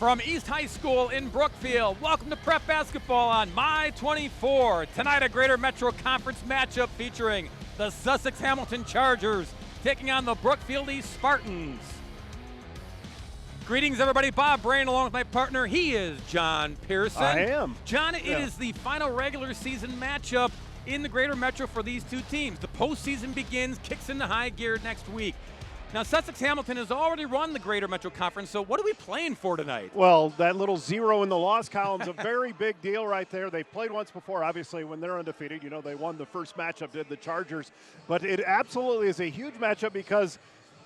From East High School in Brookfield, welcome to Prep Basketball on My 24. Tonight, a Greater Metro Conference matchup featuring the Sussex Hamilton Chargers taking on the Brookfield East Spartans. Greetings, everybody. Bob Brain, along with my partner. He is John Pearson. I am. John, it is the final regular season matchup in the Greater Metro for these two teams. The postseason begins, kicks into high gear next week. Now, Sussex Hamilton has already run the Greater Metro Conference, so what are we playing for tonight? Well, that little zero in the loss column is a very big deal right there. They've played once before, obviously, when they're undefeated. You know, they won the first matchup, did the Chargers. But it absolutely is a huge matchup because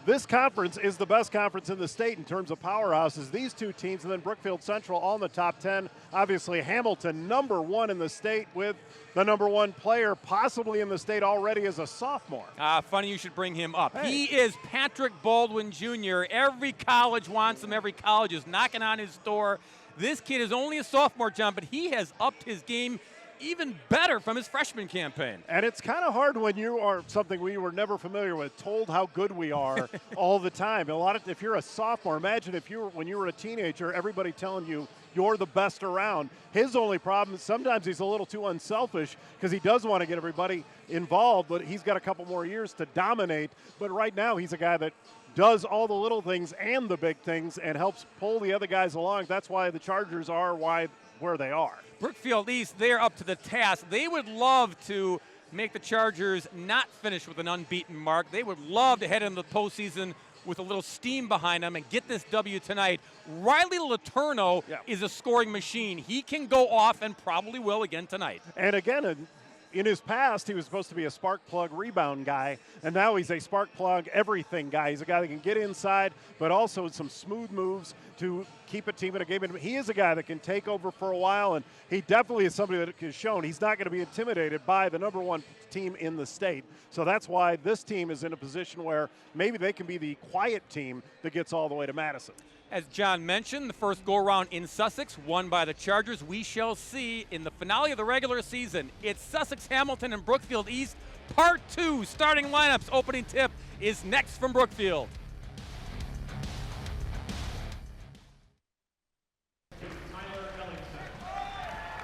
this conference is the best conference in the state in terms of powerhouses. These two teams, and then Brookfield Central all in the top 10. Obviously, Hamilton, number one in the state with the number one player possibly in the state already as a sophomore. Funny you should bring him up. Hey. He is Patrick Bauldwin Jr. Every college wants him. Every college is knocking on his door. This kid is only a sophomore, John, but he has upped his game even better from his freshman campaign. And it's kind of hard when you are something we were never familiar with, told how good we are all the time. If you're a sophomore, imagine if when you were a teenager, everybody telling you you're the best around. His only problem is sometimes he's a little too unselfish because he does want to get everybody involved, but he's got a couple more years to dominate. But right now he's a guy that does all the little things and the big things and helps pull the other guys along. That's why the Chargers are where they are. Brookfield East, they're up to the task. They would love to make the Chargers not finish with an unbeaten mark. They would love to head into the postseason with a little steam behind them and get this W tonight. Riley Letourneau is a scoring machine. He can go off and probably will again tonight. And again, in his past, he was supposed to be a spark plug rebound guy, and now he's a spark plug everything guy. He's a guy that can get inside, but also some smooth moves to keep a team in a game. And he is a guy that can take over for a while, and he definitely is somebody that has shown he's not going to be intimidated by the number one team in the state. So that's why this team is in a position where maybe they can be the quiet team that gets all the way to Madison. As John mentioned, the first go-around in Sussex, won by the Chargers. We shall see in the finale of the regular season. It's Sussex, Hamilton, and Brookfield East. Part 2, starting lineups. Opening tip is next from Brookfield.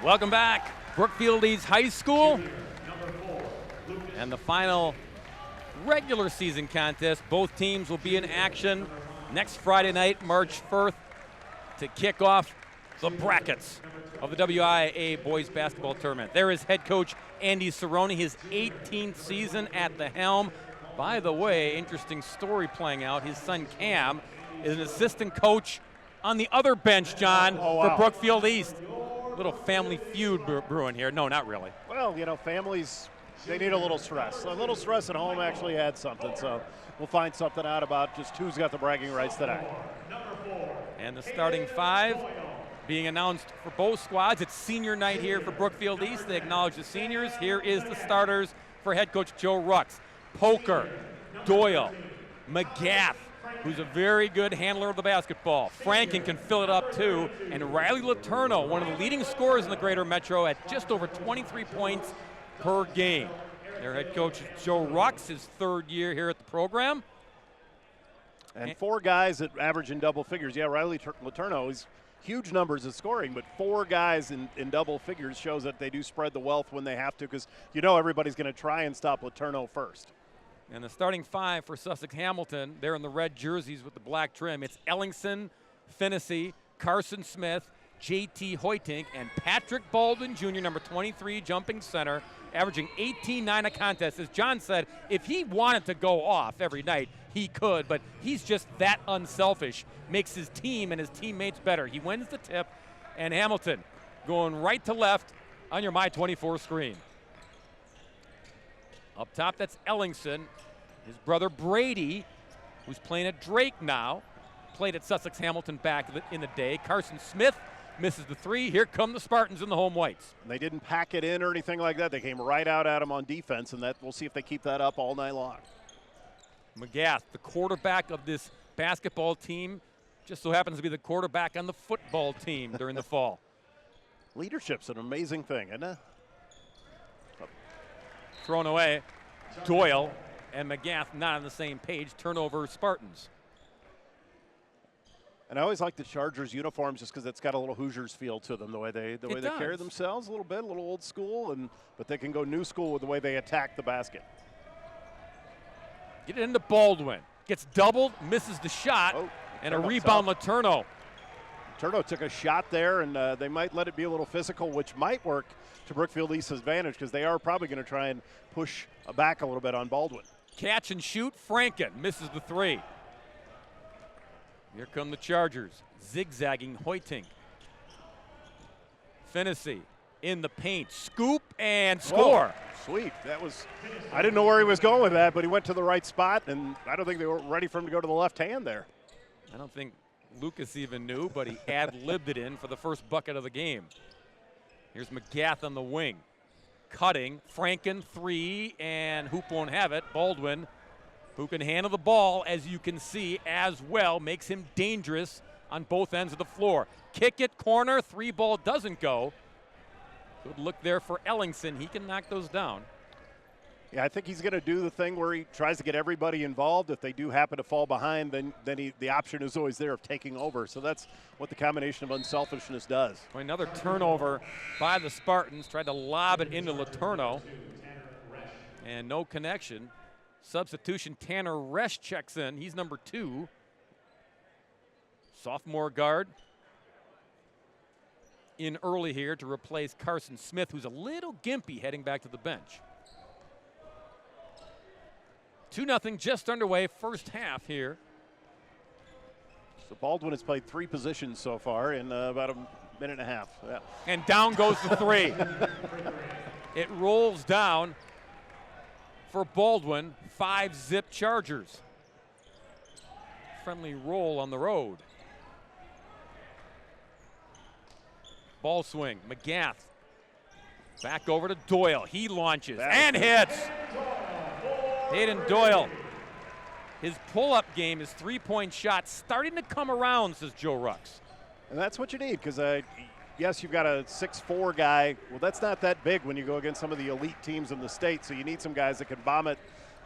Welcome back. Brookfield East High School. And the final regular season contest. Both teams will be in action next Friday night, March 1st, to kick off the brackets of the WIAA Boys Basketball Tournament. There is head coach Andy Cerrone, his 18th season at the helm. By the way, interesting story playing out. His son Cam is an assistant coach on the other bench, John, for Brookfield East. Little family feud brewing here. No, not really. Well, you know, families, they need a little stress. A little stress at home actually adds something, so we'll find something out about just who's got the bragging rights tonight. And the starting five being announced for both squads. It's senior night here for Brookfield East. They acknowledge the seniors. Here is the starters for head coach Joe Rux. Poker, Doyle, McGath, who's a very good handler of the basketball. Franken can fill it up too. And Riley Letourneau, one of the leading scorers in the Greater Metro at just over 23 points per game. Their head coach Joe Rux, his third year here at the program. And four guys that average in double figures. Yeah, Riley Letourneau is huge numbers of scoring, but four guys in double figures shows that they do spread the wealth when they have to, because you know everybody's going to try and stop Letourneau first. And the starting five for Sussex Hamilton, they're in the red jerseys with the black trim. It's Ellingson, Finnessy, Carson Smith, J.T. Hoytink, and Patrick Bauldwin Jr., number 23, jumping center, averaging 18-9 a contest. As John said, if he wanted to go off every night, he could, but he's just that unselfish, makes his team and his teammates better. He wins the tip, and Hamilton going right to left on your My 24 screen. Up top, that's Ellingson. His brother Brady, who's playing at Drake now, played at Sussex Hamilton back in the day. Carson Smith misses the three. Here come the Spartans in the home whites. They didn't pack it in or anything like that. They came right out at him on defense, and that we'll see if they keep that up all night long. McGath, the quarterback of this basketball team, just so happens to be the quarterback on the football team during the fall. Leadership's an amazing thing, isn't it? Thrown away. Doyle and McGath not on the same page. Turnover Spartans. And I always like the Chargers uniforms just because it's got a little Hoosiers feel to them, the way they carry themselves a little bit, a little old school, but they can go new school with the way they attack the basket. Get it into Bauldwin. Gets doubled, misses the shot, and a rebound Letourneau. Letourneau took a shot there, and they might let it be a little physical, which might work to Brookfield East's advantage because they are probably going to try and push back a little bit on Bauldwin. Catch and shoot, Franken misses the three. Here come the Chargers, zigzagging Hoytink. Fennessy in the paint, scoop and score. Whoa, sweet, I didn't know where he was going with that, but he went to the right spot, and I don't think they were ready for him to go to the left hand there. I don't think Lucas even knew, but he ad-libbed it in for the first bucket of the game. Here's McGath on the wing. Cutting, Franken, three, and Hoop won't have it. Bauldwin, who can handle the ball, as you can see, as well, makes him dangerous on both ends of the floor. Kick it, corner, three ball doesn't go. Good look there for Ellingson. He can knock those down. Yeah, I think he's going to do the thing where he tries to get everybody involved. If they do happen to fall behind, then the option is always there of taking over. So that's what the combination of unselfishness does. Another turnover by the Spartans. Tried to lob it into Letourneau. And no connection. Substitution, Tanner Resch checks in. He's number 2. Sophomore guard in early here to replace Carson Smith, who's a little gimpy heading back to the bench. 2-0, just underway, first half here. So Bauldwin has played 3 positions so far in about a minute and a half. Yeah. And down goes the 3. It rolls down for Bauldwin, 5-zip Chargers. Friendly roll on the road. Ball swing, McGath. Back over to Doyle, he launches and hits. Hayden Doyle, his pull-up game, his three-point shot starting to come around, says Joe Rux. And that's what you need because, yes, you've got a 6'4" guy. Well, that's not that big when you go against some of the elite teams in the state, so you need some guys that can bomb it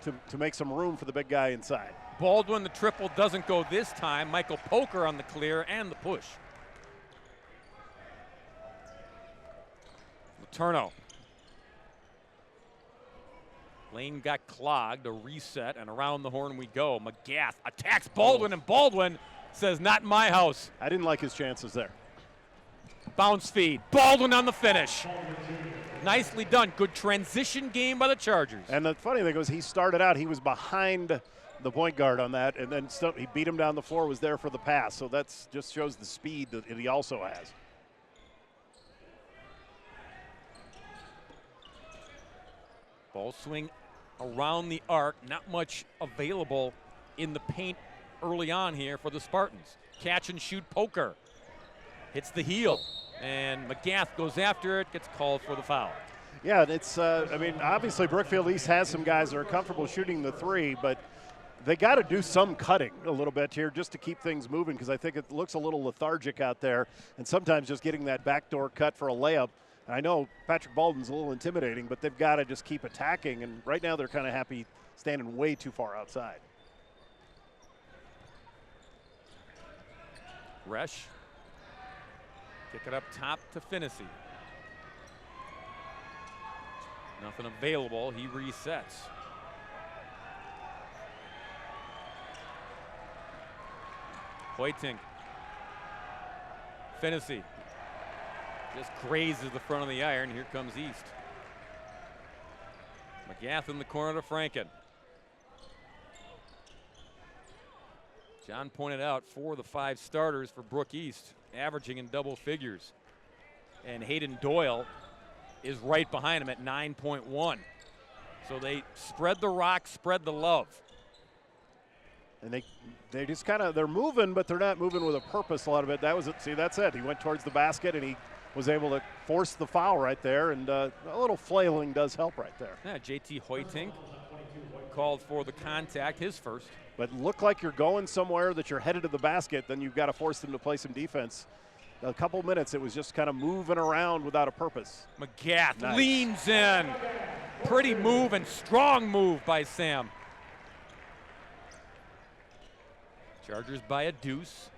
to make some room for the big guy inside. Bauldwin, the triple doesn't go this time. Michael Poker on the clear and the push. Letourneau. Lane got clogged, a reset, and around the horn we go. McGath attacks Bauldwin, and Bauldwin says, not in my house. I didn't like his chances there. Bounce feed, Bauldwin on the finish. Nicely done, good transition game by the Chargers. And the funny thing was he started out, he was behind the point guard on that, and then he beat him down the floor, was there for the pass. So that's just shows the speed that he also has. Ball swing around the arc, not much available in the paint early on here for the Spartans. Catch and shoot Poker. Hits the heel, and McGath goes after it, gets called for the foul. Yeah, it's, I mean, obviously Brookfield East has some guys that are comfortable shooting the 3, but they got to do some cutting a little bit here just to keep things moving because I think it looks a little lethargic out there, and sometimes just getting that backdoor cut for a layup. I know Patrick Baldwin's a little intimidating, but they've got to just keep attacking, and right now they're kind of happy standing way too far outside. Resch. Kick it up top to Fennessy. Nothing available, he resets. Hoytink. Fennessy. Just grazes the front of the iron. Here comes East. McGath in the corner to Franken. John pointed out 4 of the 5 starters for Brook East, averaging in double figures. And Hayden Doyle is right behind him at 9.1. So they spread the rock, spread the love. And they just kind of, they're moving, but they're not moving with a purpose a lot of it. That was it. See, that's it. He went towards the basket, and he was able to force the foul right there, and a little flailing does help right there. Yeah, JT Hoytink called for the contact, his first. But look like you're going somewhere, that you're headed to the basket, then you've got to force them to play some defense. A couple minutes, it was just kind of moving around without a purpose. McGath leans in. Pretty move and strong move by Sam. Chargers by a deuce.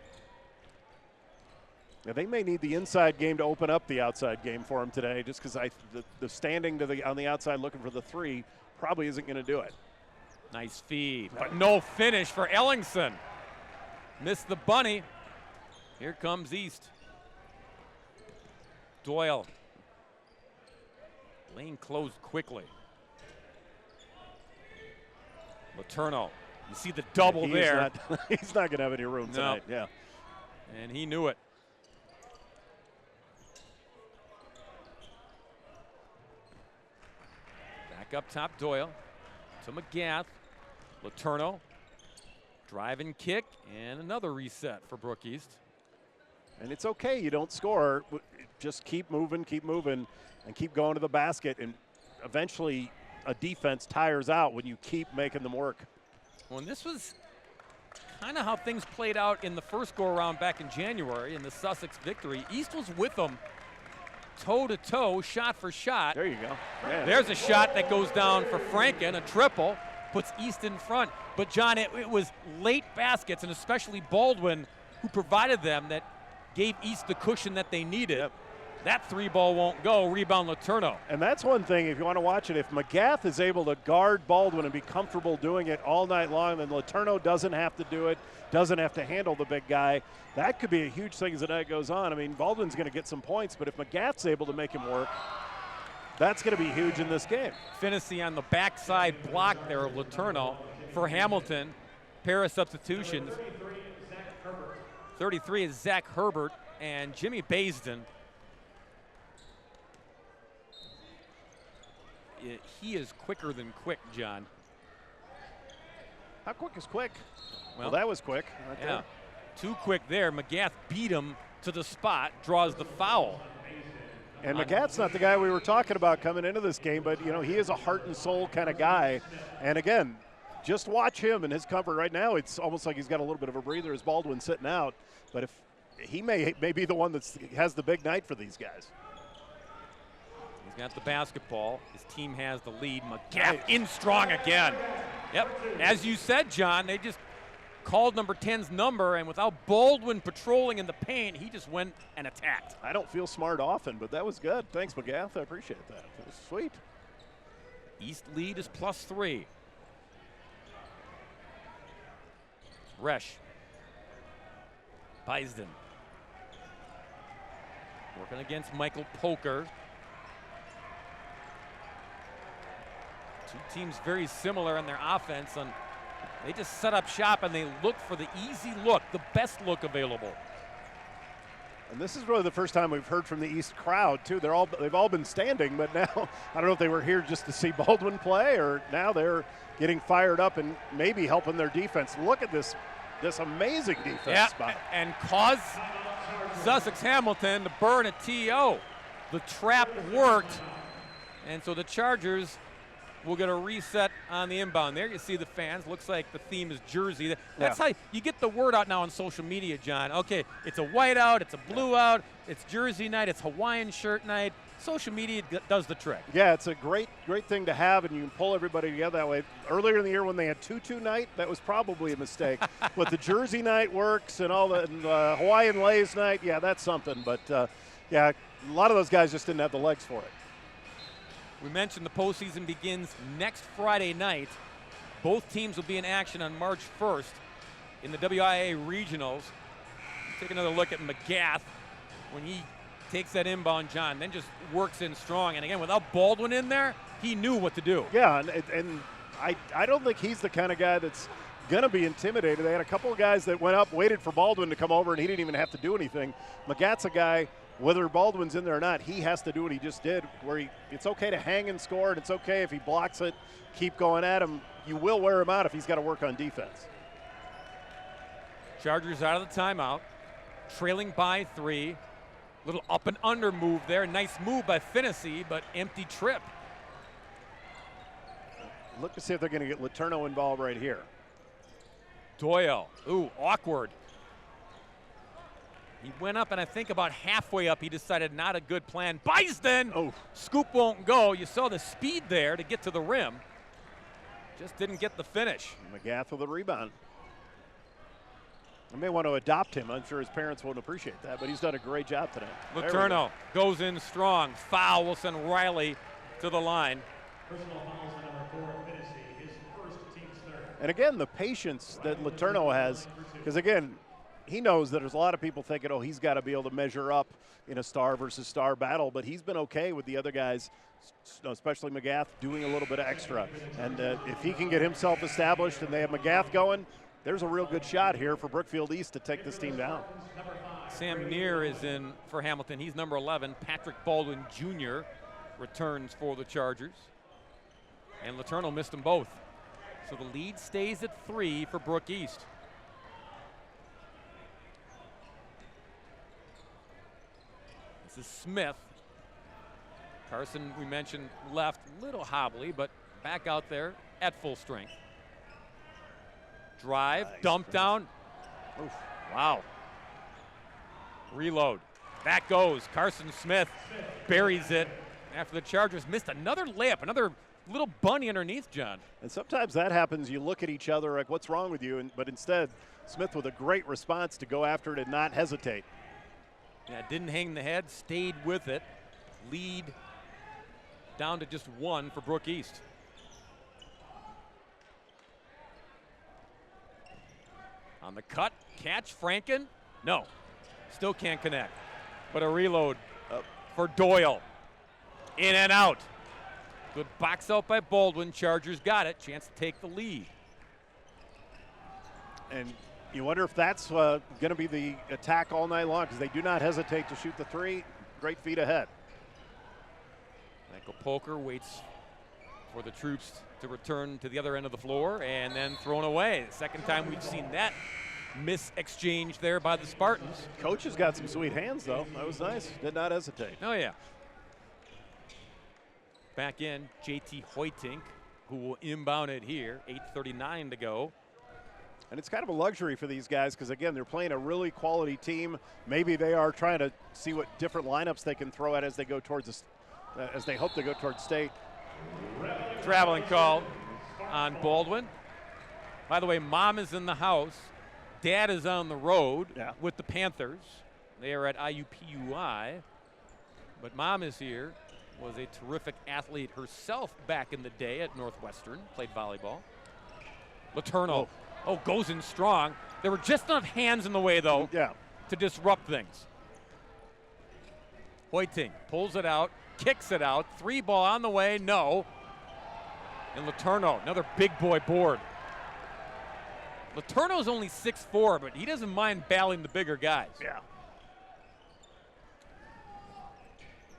Yeah, they may need the inside game to open up the outside game for him today, just because the standing on the outside looking for the three probably isn't going to do it. Nice feed, but no finish for Ellingson. Missed the bunny. Here comes East. Doyle. Lane closed quickly. Letourneau. You see the double there. He's not going to have any room tonight. Yeah. And he knew it. Back up top, Doyle. To McGath. Letourneau. Drive and kick, and another reset for Brook East. And it's okay, you don't score. Just keep moving, and keep going to the basket. And eventually a defense tires out when you keep making them work. Well, and this was kind of how things played out in the first go-around back in January in the Sussex victory. East was with them toe-to-toe, shot for shot. There you go. Man. There's a shot that goes down for Franken, a triple, puts East in front. But, John, it was late baskets, and especially Bauldwin, who provided them, that gave East the cushion that they needed. Yep. That three ball won't go. Rebound Letourneau. And that's one thing, if you want to watch it, if McGath is able to guard Bauldwin and be comfortable doing it all night long, then Letourneau doesn't have to do it, doesn't have to handle the big guy. That could be a huge thing as the night goes on. I mean, Baldwin's going to get some points, but if McGath's able to make him work, that's going to be huge in this game. Finney on the backside block there of Letourneau for Hamilton. Pair of substitutions. 33 is Zach Herbert and Jimmy Baisden. He is quicker than quick, John. How quick is quick? Well, that was quick. Right there. Too quick there. McGath beat him to the spot, draws the foul. And McGath's not the guy we were talking about coming into this game, but, you know, he is a heart and soul kind of guy. And, again, just watch him and his comfort right now. It's almost like he's got a little bit of a breather as Baldwin sitting out. But if he may be the one that has the big night for these guys. He's got the basketball. His team has the lead. McGath in strong again. Yep. As you said, John, they just called number 10's number, and without Baldwin patrolling in the paint, he just went and attacked. I don't feel smart often, but that was good. Thanks, McGath. I appreciate that. It was sweet. East lead is +3. Resch. Baisden. Working against Michael Poker. Two teams very similar in their offense, and they just set up shop and they look for the easy look, the best look available. And this is really the first time we've heard from the East crowd too. They've all been standing, but now I don't know if they were here just to see Baldwin play, or now they're getting fired up and maybe helping their defense. Look at this amazing defense spot. And cause Sussex Hamilton to burn a TO. The trap worked, and so the Chargers will get a reset on the inbound. There you see the fans. Looks like the theme is jersey. That's how you get the word out now on social media, John. Okay, it's a white out, it's a blue out, it's jersey night, it's Hawaiian shirt night. Social media does the trick. Yeah, it's a great thing to have, and you can pull everybody together that way. Earlier in the year when they had tutu night, that was probably a mistake. But the jersey night works, and all the Hawaiian lays night, yeah, that's something. But, yeah, a lot of those guys just didn't have the legs for it. We mentioned the postseason begins next Friday night. Both teams will be in action on March 1st in the WIA Regionals. Take another look at McGath when he takes that inbound, John, then just works in strong. And again, without Baldwin in there, he knew what to do. Yeah, and I don't think he's the kind of guy that's going to be intimidated. They had a couple of guys that went up, waited for Baldwin to come over, and he didn't even have to do anything. McGath's a guy, whether Baldwin's in there or not, he has to do what he just did, where it's okay to hang and score, and it's okay if he blocks it, keep going at him. You will wear him out if he's got to work on defense. Chargers out of the timeout, trailing by 3. Little up and under move there. Nice move by Finney, but empty trip. Look to see if they're going to get Letourneau involved right here. Doyle, ooh, awkward. He went up, and I think about halfway up, he decided not a good plan. Baisden, scoop won't go. You saw the speed there to get to the rim. Just didn't get the finish. McGath with the rebound. I may want to adopt him. I'm sure his parents won't appreciate that, but he's done a great job today. Letourneau goes in strong. Foul will send Riley to the line. Personal fouls on number 4, Finney, his first team's third. And again, the patience that Letourneau has, because again, he knows that there's a lot of people thinking, oh, he's got to be able to measure up in a star versus star battle, but he's been okay with the other guys, especially McGath, doing a little bit of extra. And if he can get himself established and they have McGath going, there's a real good shot here for Brookfield East to take this team down. Sam Neer is in for Hamilton. He's number 11. Patrick Bauldwin Jr. returns for the Chargers. And Letourneau missed them both. So the lead stays at 3 for Brook East. This is Smith. Carson, we mentioned, left a little hobbly, but back out there at full strength. Drive, nice. Dump down. Oof. Wow. Reload. Back goes. Carson Smith buries it after the Chargers missed another layup, another little bunny underneath, John. And sometimes that happens. You look at each other like, what's wrong with you? But instead, Smith with a great response to go after it and not hesitate. Yeah, didn't hang the head, stayed with it. Lead down to just 1 for Brook East. On the cut, catch, Franken. No, still can't connect. But a reload for Doyle. In and out. Good box out by Baldwin. Chargers got it. Chance to take the lead. And you wonder if that's going to be the attack all night long, because they do not hesitate to shoot the 3. Great feet ahead. Michael Polker waits for the troops to return to the other end of the floor and then thrown away. The second time we've seen that mis-exchange there by the Spartans. Coach has got some sweet hands, though. That was nice. Did not hesitate. Oh, yeah. Back in, JT Hoytink, who will inbound it here. 8:39 to go. And it's kind of a luxury for these guys because, again, they're playing a really quality team. Maybe they are trying to see what different lineups they can throw at as they go towards as they hope to go towards state. Traveling call on Baldwin. By the way, Mom is in the house. Dad is on the road with the Panthers. They are at IUPUI. But Mom is here. Was a terrific athlete herself back in the day at Northwestern. Played volleyball. Letourneau. Oh, goes in strong. There were just enough hands in the way, though, to disrupt things. Hoyting pulls it out, kicks it out. 3 ball on the way, no. And Letourneau, another big boy board. Letourneau's only 6'4", but he doesn't mind battling the bigger guys. Yeah.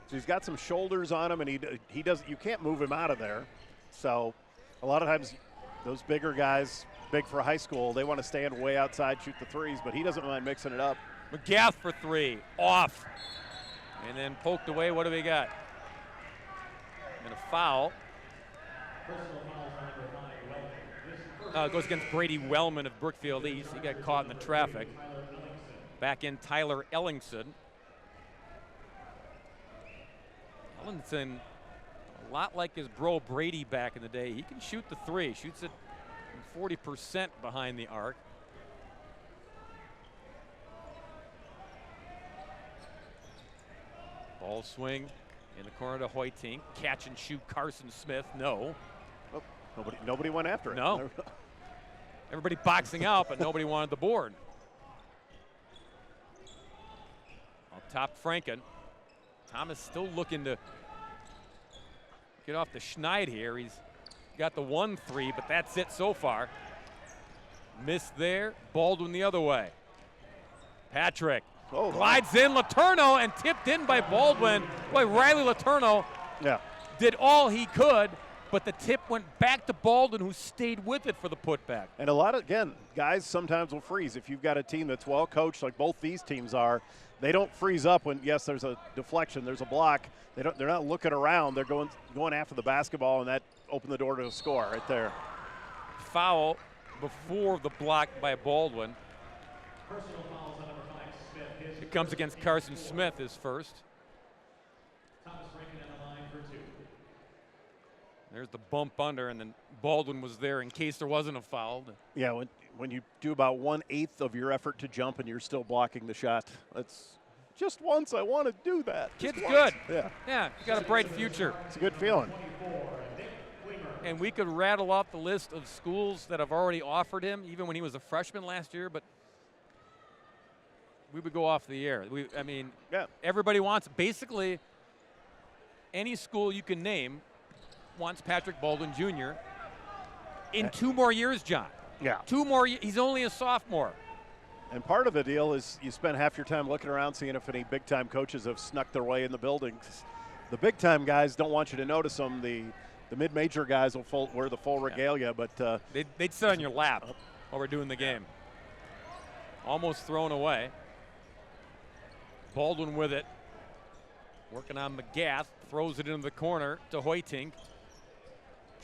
So he's got some shoulders on him, and he does. You can't move him out of there. So a lot of times those bigger guys, big for high school, they want to stand way outside, shoot the 3s, but he doesn't mind mixing it up. McGath for 3, off. And then poked away. What do we got? And a foul. Goes against Brady Wellman of Brookfield East. He got caught in the traffic. Back in Tyler Ellingson. Ellingson, a lot like his bro Brady back in the day. He can shoot the 3. Shoots it 40% behind the arc. Ball swing in the corner to Hoytink. Catch and shoot Carson Smith. No. Oh, nobody went after it. No. Everybody boxing out, but nobody wanted the board. Up top, Franken. Thomas still looking to get off the schneid here. He's got the 1-3, but that's it so far. Missed there. Baldwin the other way. Patrick glides in. Letourneau and tipped in by Baldwin. Boy, Riley Letourneau did all he could, but the tip went back to Baldwin, who stayed with it for the putback. And a lot of, again, guys sometimes will freeze. If you've got a team that's well coached, like both these teams are, they don't freeze up when, yes, there's a deflection, there's a block. They're not looking around. They're going after the basketball, and that opened the door to a score right there. Foul before the block by Baldwin. Personal fouls on number 5, Smith. It comes against Carson Smith, his first. Thomas Franken on the line for 2. There's the bump under, and then Baldwin was there in case there wasn't a foul. Yeah, when you do about 1/8 of your effort to jump and you're still blocking the shot. That's just once I want to do that. Kid's Just good. once. Yeah, he's got a bright future. It's a good feeling. And we could rattle off the list of schools that have already offered him, even when he was a freshman last year, but we would go off the air. I mean, Yeah. everybody wants, basically, any school you can name wants Patrick Bauldwin Jr. in 2 more years, John. Yeah. 2 more he's only a sophomore. And part of the deal is you spend half your time looking around seeing if any big-time coaches have snuck their way in the building. The big-time guys don't want you to notice them. The mid-major guys will wear the full regalia, but They'd sit on your lap while we're doing the game. Almost thrown away. Baldwin with it. Working on McGath. Throws it into the corner to Hoytink.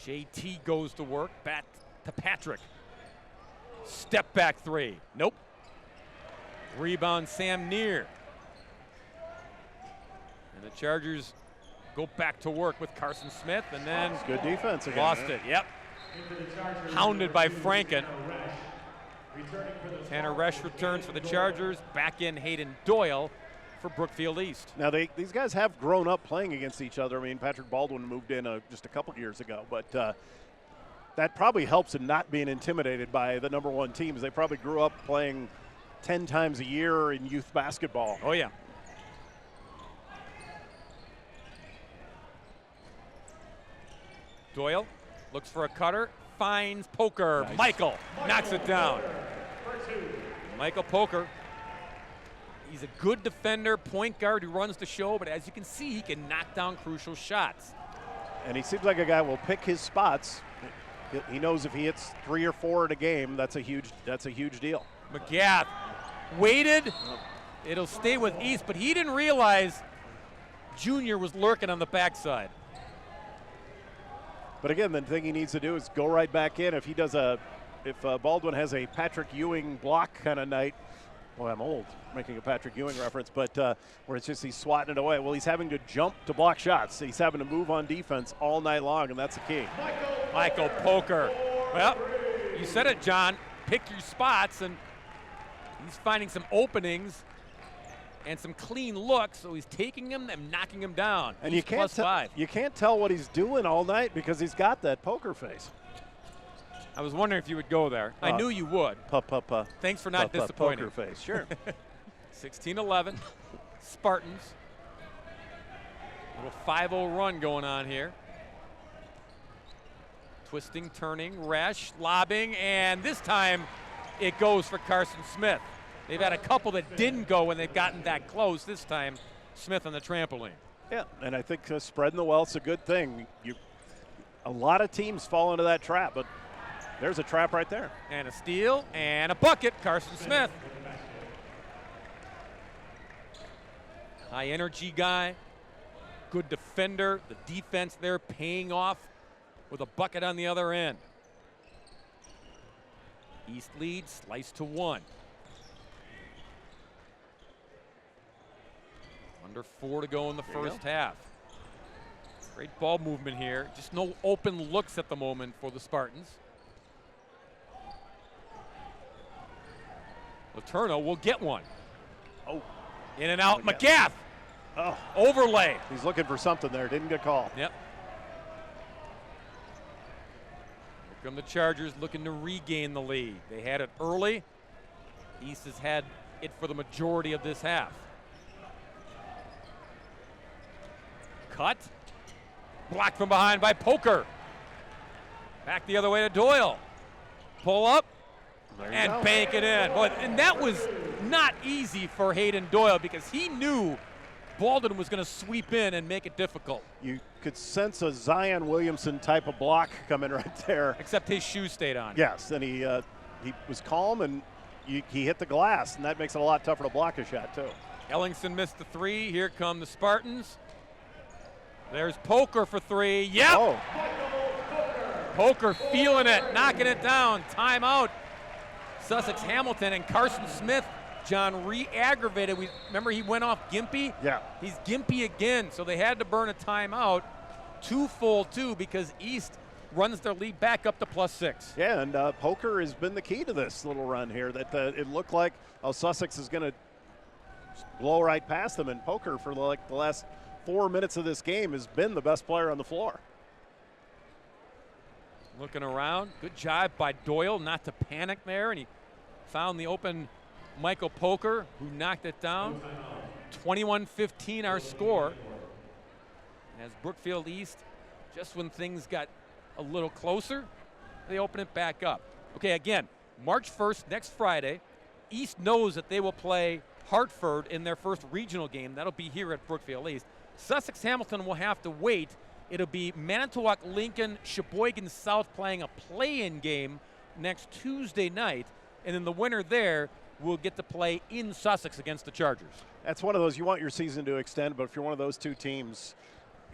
JT goes to work. Back to Patrick. Step back 3. Nope. Rebound Sam Neer. And the Chargers go back to work with Carson Smith, and then it's good defense again. lost it. Yep. Hounded by Franken. Tanner Resch returns for the Chargers. Back in Hayden Doyle for Brookfield East. Now, these guys have grown up playing against each other. I mean, Patrick Baldwin moved in just a couple years ago, but that probably helps in not being intimidated by the #1 teams. They probably grew up playing 10 times a year in youth basketball. Oh, yeah. Doyle looks for a cutter, finds Poker. Nice. Michael knocks it down. Michael Poker. He's a good defender, point guard who runs the show, but as you can see, he can knock down crucial shots. And he seems like a guy who will pick his spots. He knows if he hits 3 or 4 in a game, that's a huge deal. McGath waited. It'll stay with East, but he didn't realize Junior was lurking on the backside. But again, the thing he needs to do is go right back in. If Baldwin has a Patrick Ewing block kind of night, well, I'm old making a Patrick Ewing reference, but where it's just he's swatting it away. Well, he's having to jump to block shots. He's having to move on defense all night long, and that's the key. Michael Poker. Well, you said it, John. Pick your spots, and he's finding some openings and some clean looks, so he's taking them and knocking them down. And he's you can't tell what he's doing all night because he's got that poker face. I was wondering if you would go there. I knew you would. Thanks for not disappointing. Poker face, sure. 16-11, Spartans. Little 5-0 run going on here. Twisting, turning, Resch, lobbing, and this time it goes for Carson Smith. They've had a couple that didn't go when they've gotten that close. This time, Smith on the trampoline. Yeah, and I think spreading the wealth's a good thing. A lot of teams fall into that trap, but there's a trap right there. And a steal and a bucket, Carson Smith. High energy guy, good defender. The defense there paying off with a bucket on the other end. East lead, slice to 1. Under 4 to go in the first half. Great ball movement here. Just no open looks at the moment for the Spartans. Letourneau will get one. Oh. In and out, McGath. Oh. Overlay. He's looking for something there. Didn't get called. Yep. Here come the Chargers looking to regain the lead. They had it early. East has had it for the majority of this half. Cut. Blocked from behind by Poker. Back the other way to Doyle. Pull up. And go. bank it in. And that was not easy for Hayden Doyle because he knew Baldwin was going to sweep in and make it difficult. You could sense a Zion Williamson type of block coming right there. Except his shoes stayed on. Yes, and he was calm and he hit the glass, and that makes it a lot tougher to block a shot too. Ellingson missed the 3. Here come the Spartans. There's Poker for 3. Yep. Oh. Poker feeling it, knocking it down. Timeout. Sussex Hamilton and Carson Smith, John, re-aggravated. Remember he went off gimpy? Yeah. He's gimpy again, so they had to burn a timeout. 2 full 2 because East runs their lead back up to +6. Yeah, and poker has been the key to this little run here. That it looked like Sussex is going to blow right past them, and poker for the last 4 minutes of this game has been the best player on the floor. Looking around, good job by Doyle not to panic there, and he found the open Michael Poker, who knocked it down. 21-15 our score. As Brookfield East, just when things got a little closer, they open it back up. Okay, again, March 1st, next Friday, East knows that they will play Hartford in their first regional game. That'll be here at Brookfield East. Sussex Hamilton will have to wait. It'll be Manitowoc, Lincoln, Sheboygan South playing a play-in game next Tuesday night, and then the winner there will get to play in Sussex against the Chargers. That's one of those, you want your season to extend, but if you're one of those two teams,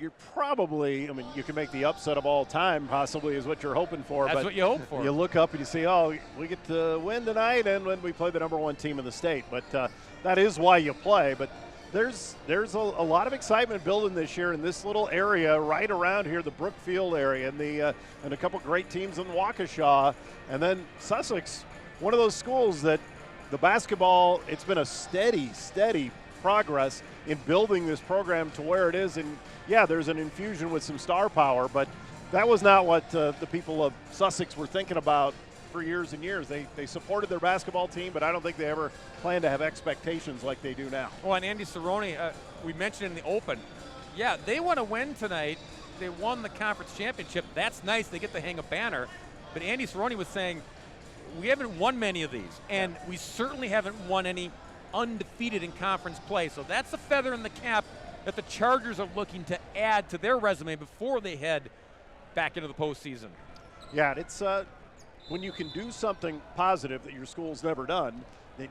you're probably, I mean, you can make the upset of all time, possibly, is what you're hoping for. That's what you hope for. You look up and you see, oh, we get to win tonight, and when we play the #1 team in the state. But that is why you play. But there's a lot of excitement building this year in this little area right around here, the Brookfield area, and a couple great teams in Waukesha. And then Sussex, one of those schools that the basketball, it's been a steady progress in building this program to where it is. And yeah, there's an infusion with some star power, but that was not what the people of Sussex were thinking about for years and years. They supported their basketball team, but I don't think they ever planned to have expectations like they do now. Well, and Andy Cerrone, we mentioned in the open, yeah, they want to win tonight. They won the conference championship. That's nice. They get to hang a banner. But Andy Cerrone was saying, we haven't won many of these, and we certainly haven't won any undefeated in conference play. So that's a feather in the cap that the Chargers are looking to add to their resume before they head back into the postseason. Yeah, it's when you can do something positive that your school's never done,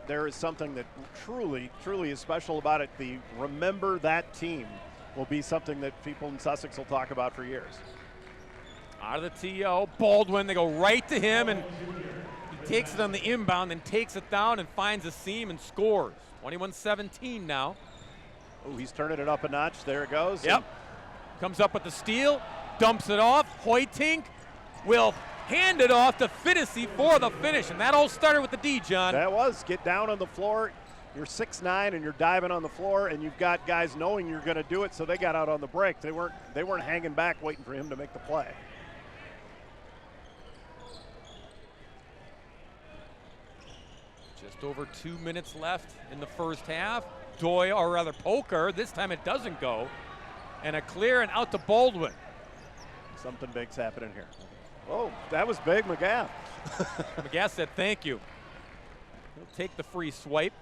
there is something that truly is special about it. The remember that team will be something that people in Sussex will talk about for years. Out of the TO, Bauldwin, they go right to him, and he takes it on the inbound and takes it down and finds a seam and scores. 21-17 now. Oh, he's turning it up a notch. There it goes. Yep. Comes up with the steal, dumps it off. Hoytink will hand it off to Finnessy for the finish, and that all started with the D, John. That was. Get down on the floor. You're 6'9" and you're diving on the floor, and you've got guys knowing you're going to do it, so they got out on the break. They weren't hanging back waiting for him to make the play. Just over 2 minutes left in the first half. Doyle, or rather Poker, this time it doesn't go. And a clear and out to Baldwin. Something big's happening here. Oh, that was big, McGath. McGath said thank you. He'll take the free swipe.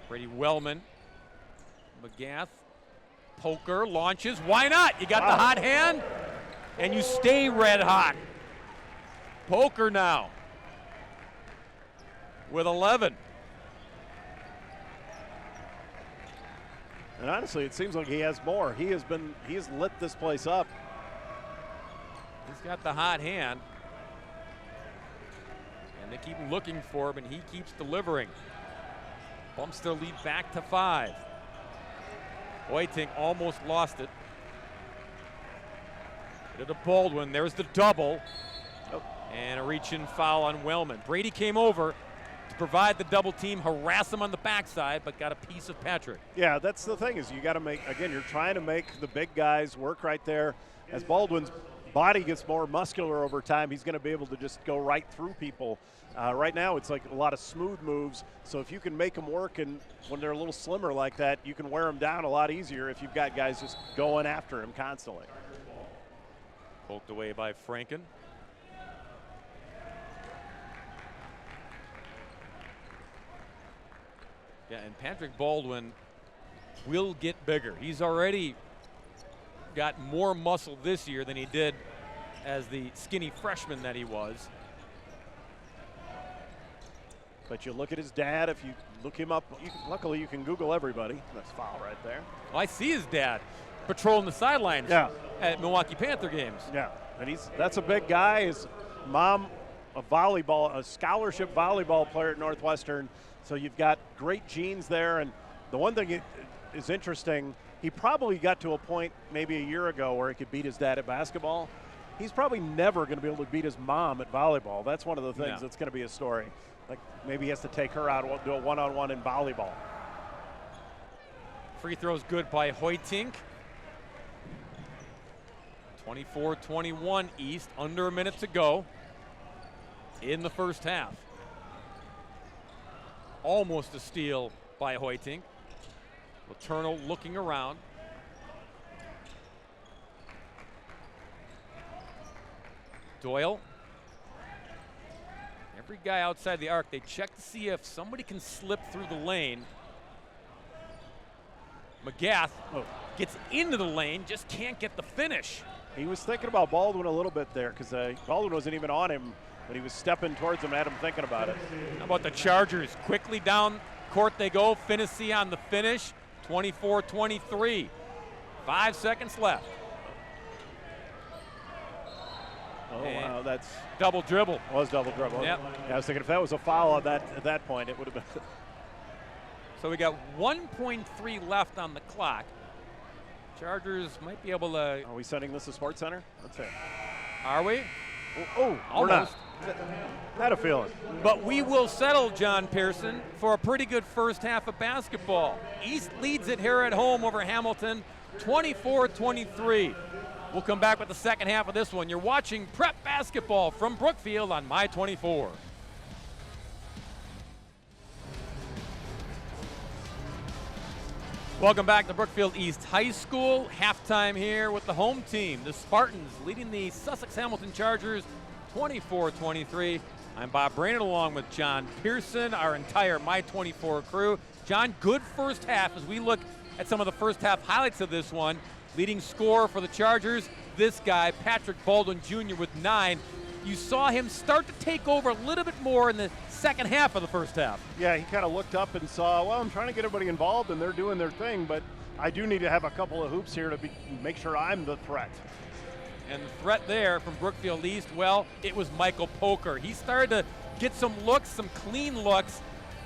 Brady Wellman. McGath. Poker launches. Why not? You got the hot hand, and you stay red hot. Poker now with 11. And honestly, it seems like he has more. He has lit this place up. He's got the hot hand. And they keep looking for him, and he keeps delivering. Bumps their lead back to 5. Hoytink almost lost it. To Baldwin, there's the double. Oh. And a reach-in foul on Wellman. Brady came over to provide the double team, harass him on the backside, but got a piece of Patrick. Yeah, that's the thing is you got to make, again, you're trying to make the big guys work right there. As Baldwin's body gets more muscular over time, he's going to be able to just go right through people. Right now, it's like a lot of smooth moves. So if you can make them work, and when they're a little slimmer like that, you can wear them down a lot easier if you've got guys just going after him constantly. Poked away by Franken. Yeah, and Patrick Baldwin will get bigger. He's already got more muscle this year than he did as the skinny freshman that he was. But you look at his dad, if you look him up, luckily you can Google everybody. That's foul right there. Well, I see his dad patrolling the sidelines at Milwaukee Panther games. Yeah, and that's a big guy. His mom, a scholarship volleyball player at Northwestern. So you've got great genes there. And the one thing is interesting, he probably got to a point maybe a year ago where he could beat his dad at basketball. He's probably never going to be able to beat his mom at volleyball. That's one of the things that's going to be a story. Like maybe he has to take her out, do a one-on-one in volleyball. Free throw's good by Hoytink. 24-21 East, under a minute to go in the first half. Almost a steal by Hoytink. Letourneau looking around. Doyle. Every guy outside the arc, they check to see if somebody can slip through the lane. McGath gets into the lane, just can't get the finish. He was thinking about Bauldwin a little bit there because Bauldwin wasn't even on him, but he was stepping towards him and had him thinking about it. How about the Chargers? Quickly down court they go. Finney on the finish. 24-23. 5 seconds left. Oh, wow, that's double dribble. It was double dribble. Yep. Yeah, I was thinking if that was a foul at that point, it would have been. So we got 1.3 left on the clock. Chargers might be able to. Are we sending this to Sports Center? Let's see. Are we? Oh, almost. We're not. Had a feeling. But we will settle, John Pearson, for a pretty good first half of basketball. East leads it here at home over Hamilton, 24-23. We'll come back with the second half of this one. You're watching Prep Basketball from Brookfield on My 24. Welcome back to Brookfield East High School. Halftime here with the home team, the Spartans, leading the Sussex Hamilton Chargers 24-23. I'm Bob Brainerd along with John Pearson, our entire My 24 crew. John, good first half as we look at some of the first half highlights of this one. Leading scorer for the Chargers, this guy, Patrick Bauldwin Jr. with 9. You saw him start to take over a little bit more in the second half of the first half. Yeah, he kind of looked up and saw, well, I'm trying to get everybody involved and they're doing their thing, but I do need to have a couple of hoops here to make sure I'm the threat. And the threat there from Brookfield East, well, it was Michael Poker. He started to get some looks, some clean looks.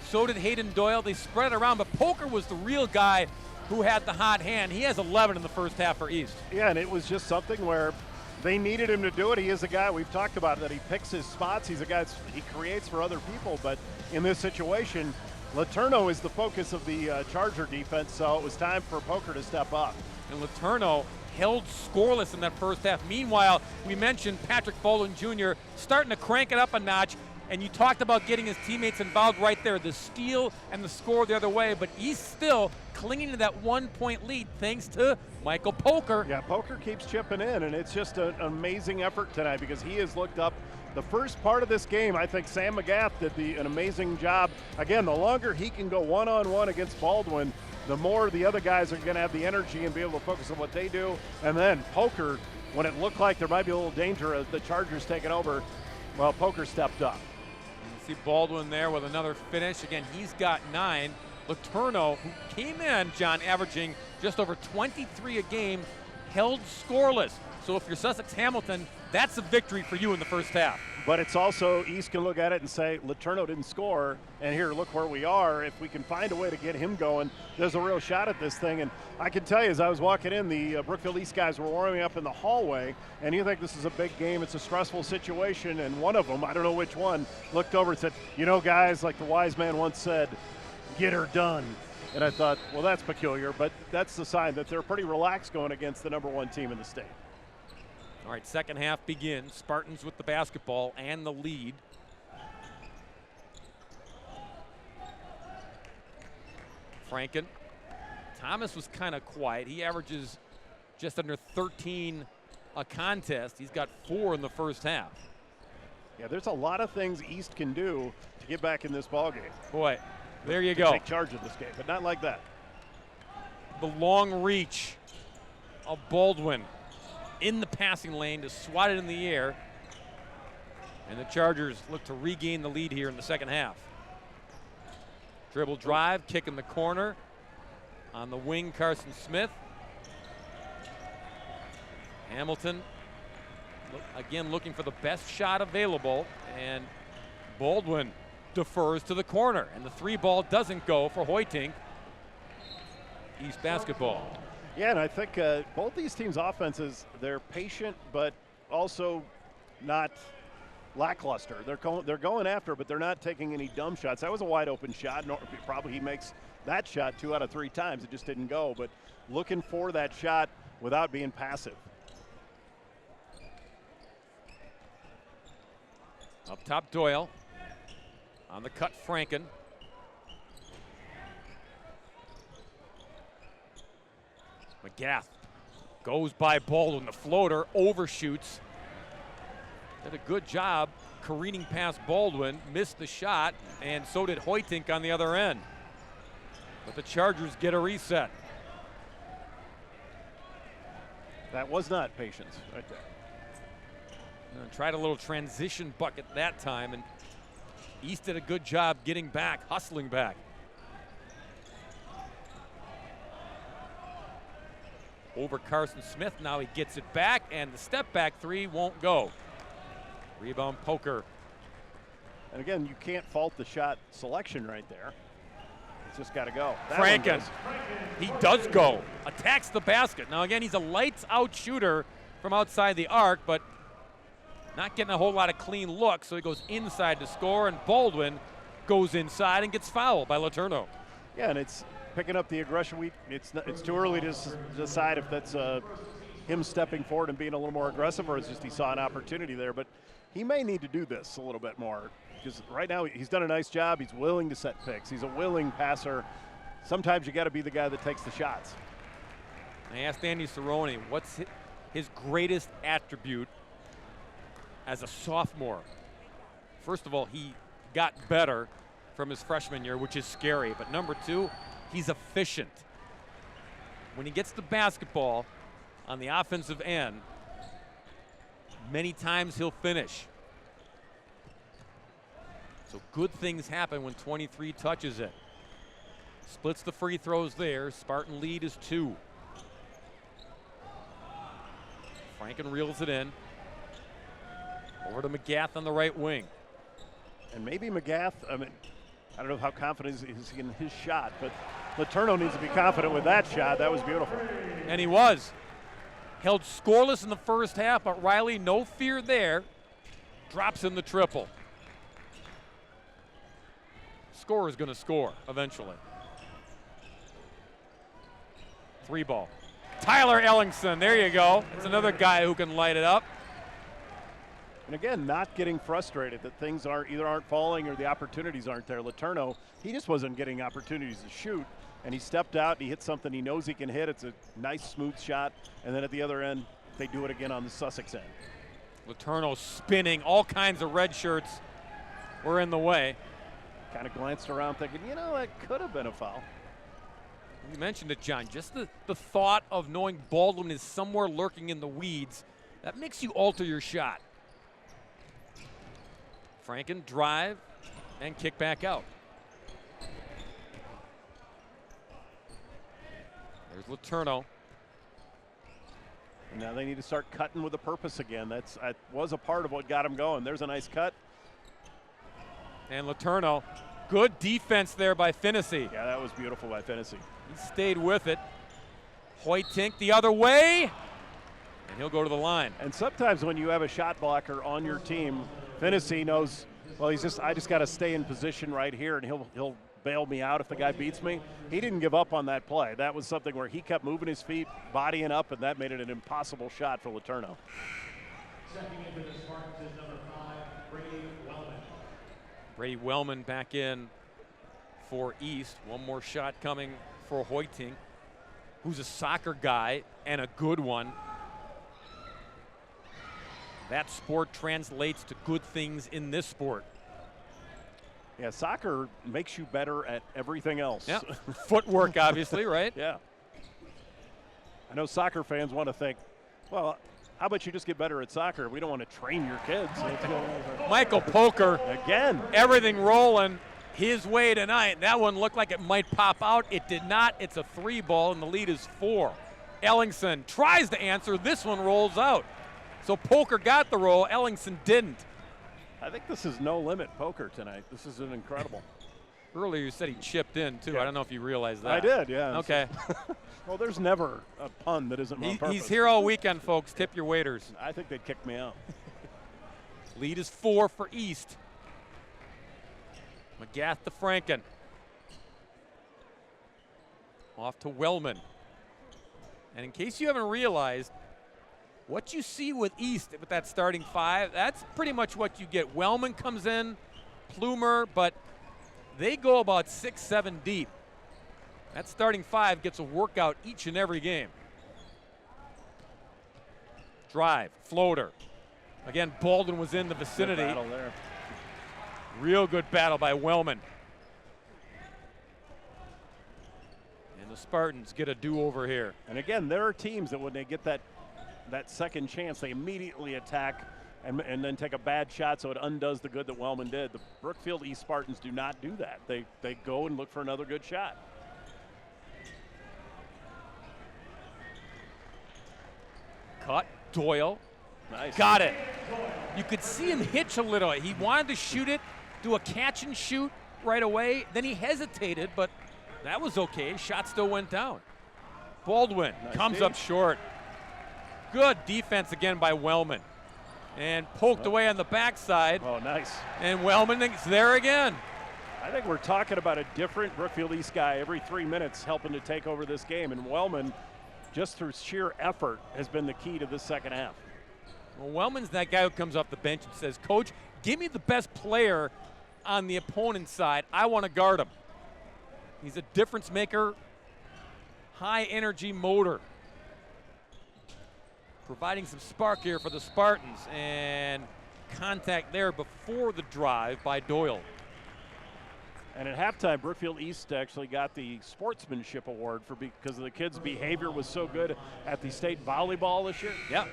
So did Hayden Doyle. They spread it around, but Poker was the real guy who had the hot hand. He has 11 in the first half for East. Yeah, and it was just something where they needed him to do it. He is a guy, we've talked about that he picks his spots. He's a guy he creates for other people, but in this situation, Letourneau is the focus of the Charger defense, so it was time for Poker to step up. And Letourneau held scoreless in that first half. Meanwhile, we mentioned Patrick Bauldwin Jr. starting to crank it up a notch, and you talked about getting his teammates involved right there, the steal and the score the other way, but East still clinging to that 1-point lead thanks to Michael Poker. Yeah, Poker keeps chipping in, and it's just an amazing effort tonight because he has looked up the first part of this game. I think Sam McGath did an amazing job. Again, the longer he can go one-on-one against Bauldwin, the more the other guys are going to have the energy and be able to focus on what they do. And then Poker, when it looked like there might be a little danger of the Chargers taking over, well, Poker stepped up. You see Bauldwin there with another finish. Again, he's got 9. Letourneau, who came in, John, averaging just over 23 a game, held scoreless. So if you're Sussex Hamilton, that's a victory for you in the first half. But it's also, East can look at it and say, Letourneau didn't score, and here, look where we are. If we can find a way to get him going, there's a real shot at this thing. And I can tell you, as I was walking in, the Brookfield East guys were warming up in the hallway, and you think this is a big game, it's a stressful situation, and one of them, I don't know which one, looked over and said, you know, guys, like the wise man once said, get her done. And I thought, well, that's peculiar, but that's the sign that they're pretty relaxed going against the #1 team in the state. All right, second half begins. Spartans with the basketball and the lead. Franken. Thomas was kind of quiet. He averages just under 13 a contest. He's got 4 in the first half. Yeah, there's a lot of things East can do to get back in this ballgame. Boy, there you to go. Take charge of this game, but not like that. The long reach of Bauldwin in the passing lane to swat it in the air. And the Chargers look to regain the lead here in the second half. Dribble drive, kick in the corner. On the wing, Carson Smith. Hamilton, again, looking for the best shot available. And Bauldwin defers to the corner. And the 3 ball doesn't go for Hoytink. East basketball. Yeah, and I think both these teams' offenses, they're patient, but also not lackluster. They're going after, but they're not taking any dumb shots. That was a wide open shot. Probably he makes that shot 2 out of 3 times. It just didn't go, but looking for that shot without being passive. Up top, Doyle. On the cut, Franken. McGath goes by Bauldwin. The floater overshoots. Did a good job careening past Bauldwin. Missed the shot, and so did Hoytink on the other end. But the Chargers get a reset. That was not patience right there. Tried a little transition bucket that time, and East did a good job getting back, hustling back. Over Carson Smith, now he gets it back, and the step back 3 won't go. Rebound Poker. And again, you can't fault the shot selection right there. It's just got to go. Franken, he does go, attacks the basket. Now again, he's a lights out shooter from outside the arc, but not getting a whole lot of clean looks, so he goes inside to score, and Bauldwin goes inside and gets fouled by Letourneau. Yeah, and it's picking up the aggression. It's too early to decide if that's him stepping forward and being a little more aggressive, or it's just he saw an opportunity there. But he may need to do this a little bit more, because right now he's done a nice job. He's willing to set picks. He's a willing passer. Sometimes you got to be the guy that takes the shots. I asked Andy Cerrone what's his greatest attribute as a sophomore. First of all, he got better from his freshman year, which is scary. But number 2, he's efficient. When he gets the basketball on the offensive end, many times he'll finish. So good things happen when 23 touches it. Splits the free throws there. Spartan lead is 2. Franken reels it in. Over to McGath on the right wing. And maybe McGath, I don't know how confident is he in his shot, but Letourneau needs to be confident with that shot. That was beautiful. And he was. Held scoreless in the first half, but Riley, no fear there. Drops in the triple. Scorer is going to score eventually. 3 ball. Tyler Ellingson, there you go. That's another guy who can light it up. And again, not getting frustrated that things aren't falling or the opportunities aren't there. Letourneau, he just wasn't getting opportunities to shoot, and he stepped out and he hit something he knows he can hit. It's a nice, smooth shot, and then at the other end, they do it again on the Sussex end. Letourneau spinning, all kinds of red shirts were in the way. Kind of glanced around thinking, that could have been a foul. You mentioned it, John, just the thought of knowing Baldwin is somewhere lurking in the weeds, that makes you alter your shot. Franken drive and kick back out. There's Letourneau. And now they need to start cutting with a purpose again. That was a part of what got him going. There's a nice cut. And Letourneau, good defense there by Finnessy. Yeah, that was beautiful by Finnessy. He stayed with it. Hoytink the other way, and he'll go to the line. And sometimes when you have a shot blocker on your team, Finnessy knows, well, I just got to stay in position right here, and he'll bail me out if the guy beats me. He didn't give up on that play. That was something where he kept moving his feet, bodying up, and that made it an impossible shot for Letourneau. Stepping into the Spartans is number 5, Brady Wellman. Brady Wellman back in for East. One more shot coming for Hoytink, who's a soccer guy and a good one. That sport translates to good things in this sport. Yeah, soccer makes you better at everything else. Yeah, footwork obviously, right? Yeah. I know soccer fans want to think, well, how about you just get better at soccer? We don't want to train your kids. Michael Poker. Again. Everything rolling his way tonight. That one looked like it might pop out. It did not. It's a 3 ball, and the lead is 4. Ellingson tries to answer. This one rolls out. So Poker got the roll. Ellingson didn't. I think this is no limit poker tonight. This is an incredible. Earlier you said he chipped in, too. Yeah. I don't know if you realized that. I did, yeah. Okay. Well, there's never a pun that isn't on purpose. He's here all weekend, folks. Tip your waiters. I think they'd kick me out. Lead is 4 for East. McGath to Franken. Off to Wellman. And in case you haven't realized, what you see with East with that starting 5, that's pretty much what you get. Wellman comes in, Plumer, but they go about 6-7 deep. That starting 5 gets a workout each and every game. Drive, floater. Again, Bauldwin was in the vicinity. Good battle there. Real good battle by Wellman. And the Spartans get a do-over here. And again, there are teams that when they get that second chance, they immediately attack and then take a bad shot so it undoes the good that Wellman did. The Brookfield East Spartans do not do that. They go and look for another good shot. Cut, Doyle. Nice. Got it. You could see him hitch a little. He wanted to shoot it, do a catch and shoot right away. Then he hesitated, but that was okay. Shot still went down. Baldwin comes up short. Good defense again by Wellman. And poked away on the backside. Oh, nice. And Wellman is there again. I think we're talking about a different Brookfield East guy every 3 minutes helping to take over this game. And Wellman, just through sheer effort, has been the key to this second half. Well, Wellman's that guy who comes off the bench and says, Coach, give me the best player on the opponent's side. I want to guard him. He's a difference maker, high energy motor. Providing some spark here for the Spartans, and contact there before the drive by Doyle. And at halftime, Brookfield East actually got the sportsmanship award because the kids' behavior was so good at the state volleyball this year. Yeah.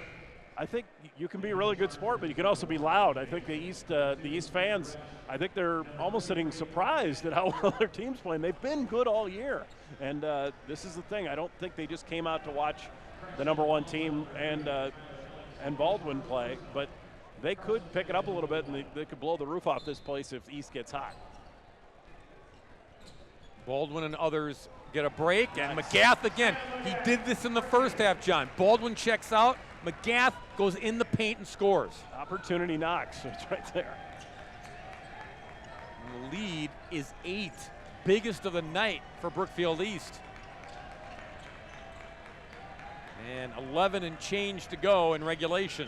I think you can be a really good sport, but you can also be loud. I think the East fans, I think they're almost sitting surprised at how well their team's playing. They've been good all year, and this is the thing. I don't think they just came out to watch the #1 team and Baldwin play, but they could pick it up a little bit, and they could blow the roof off this place if East gets hot. Baldwin and others get a break, and McGath again. He did this in the first half, John. Baldwin checks out. McGath goes in the paint and scores. Opportunity knocks. It's right there. And the lead is 8, biggest of the night for Brookfield East. And 11 and change to go in regulation.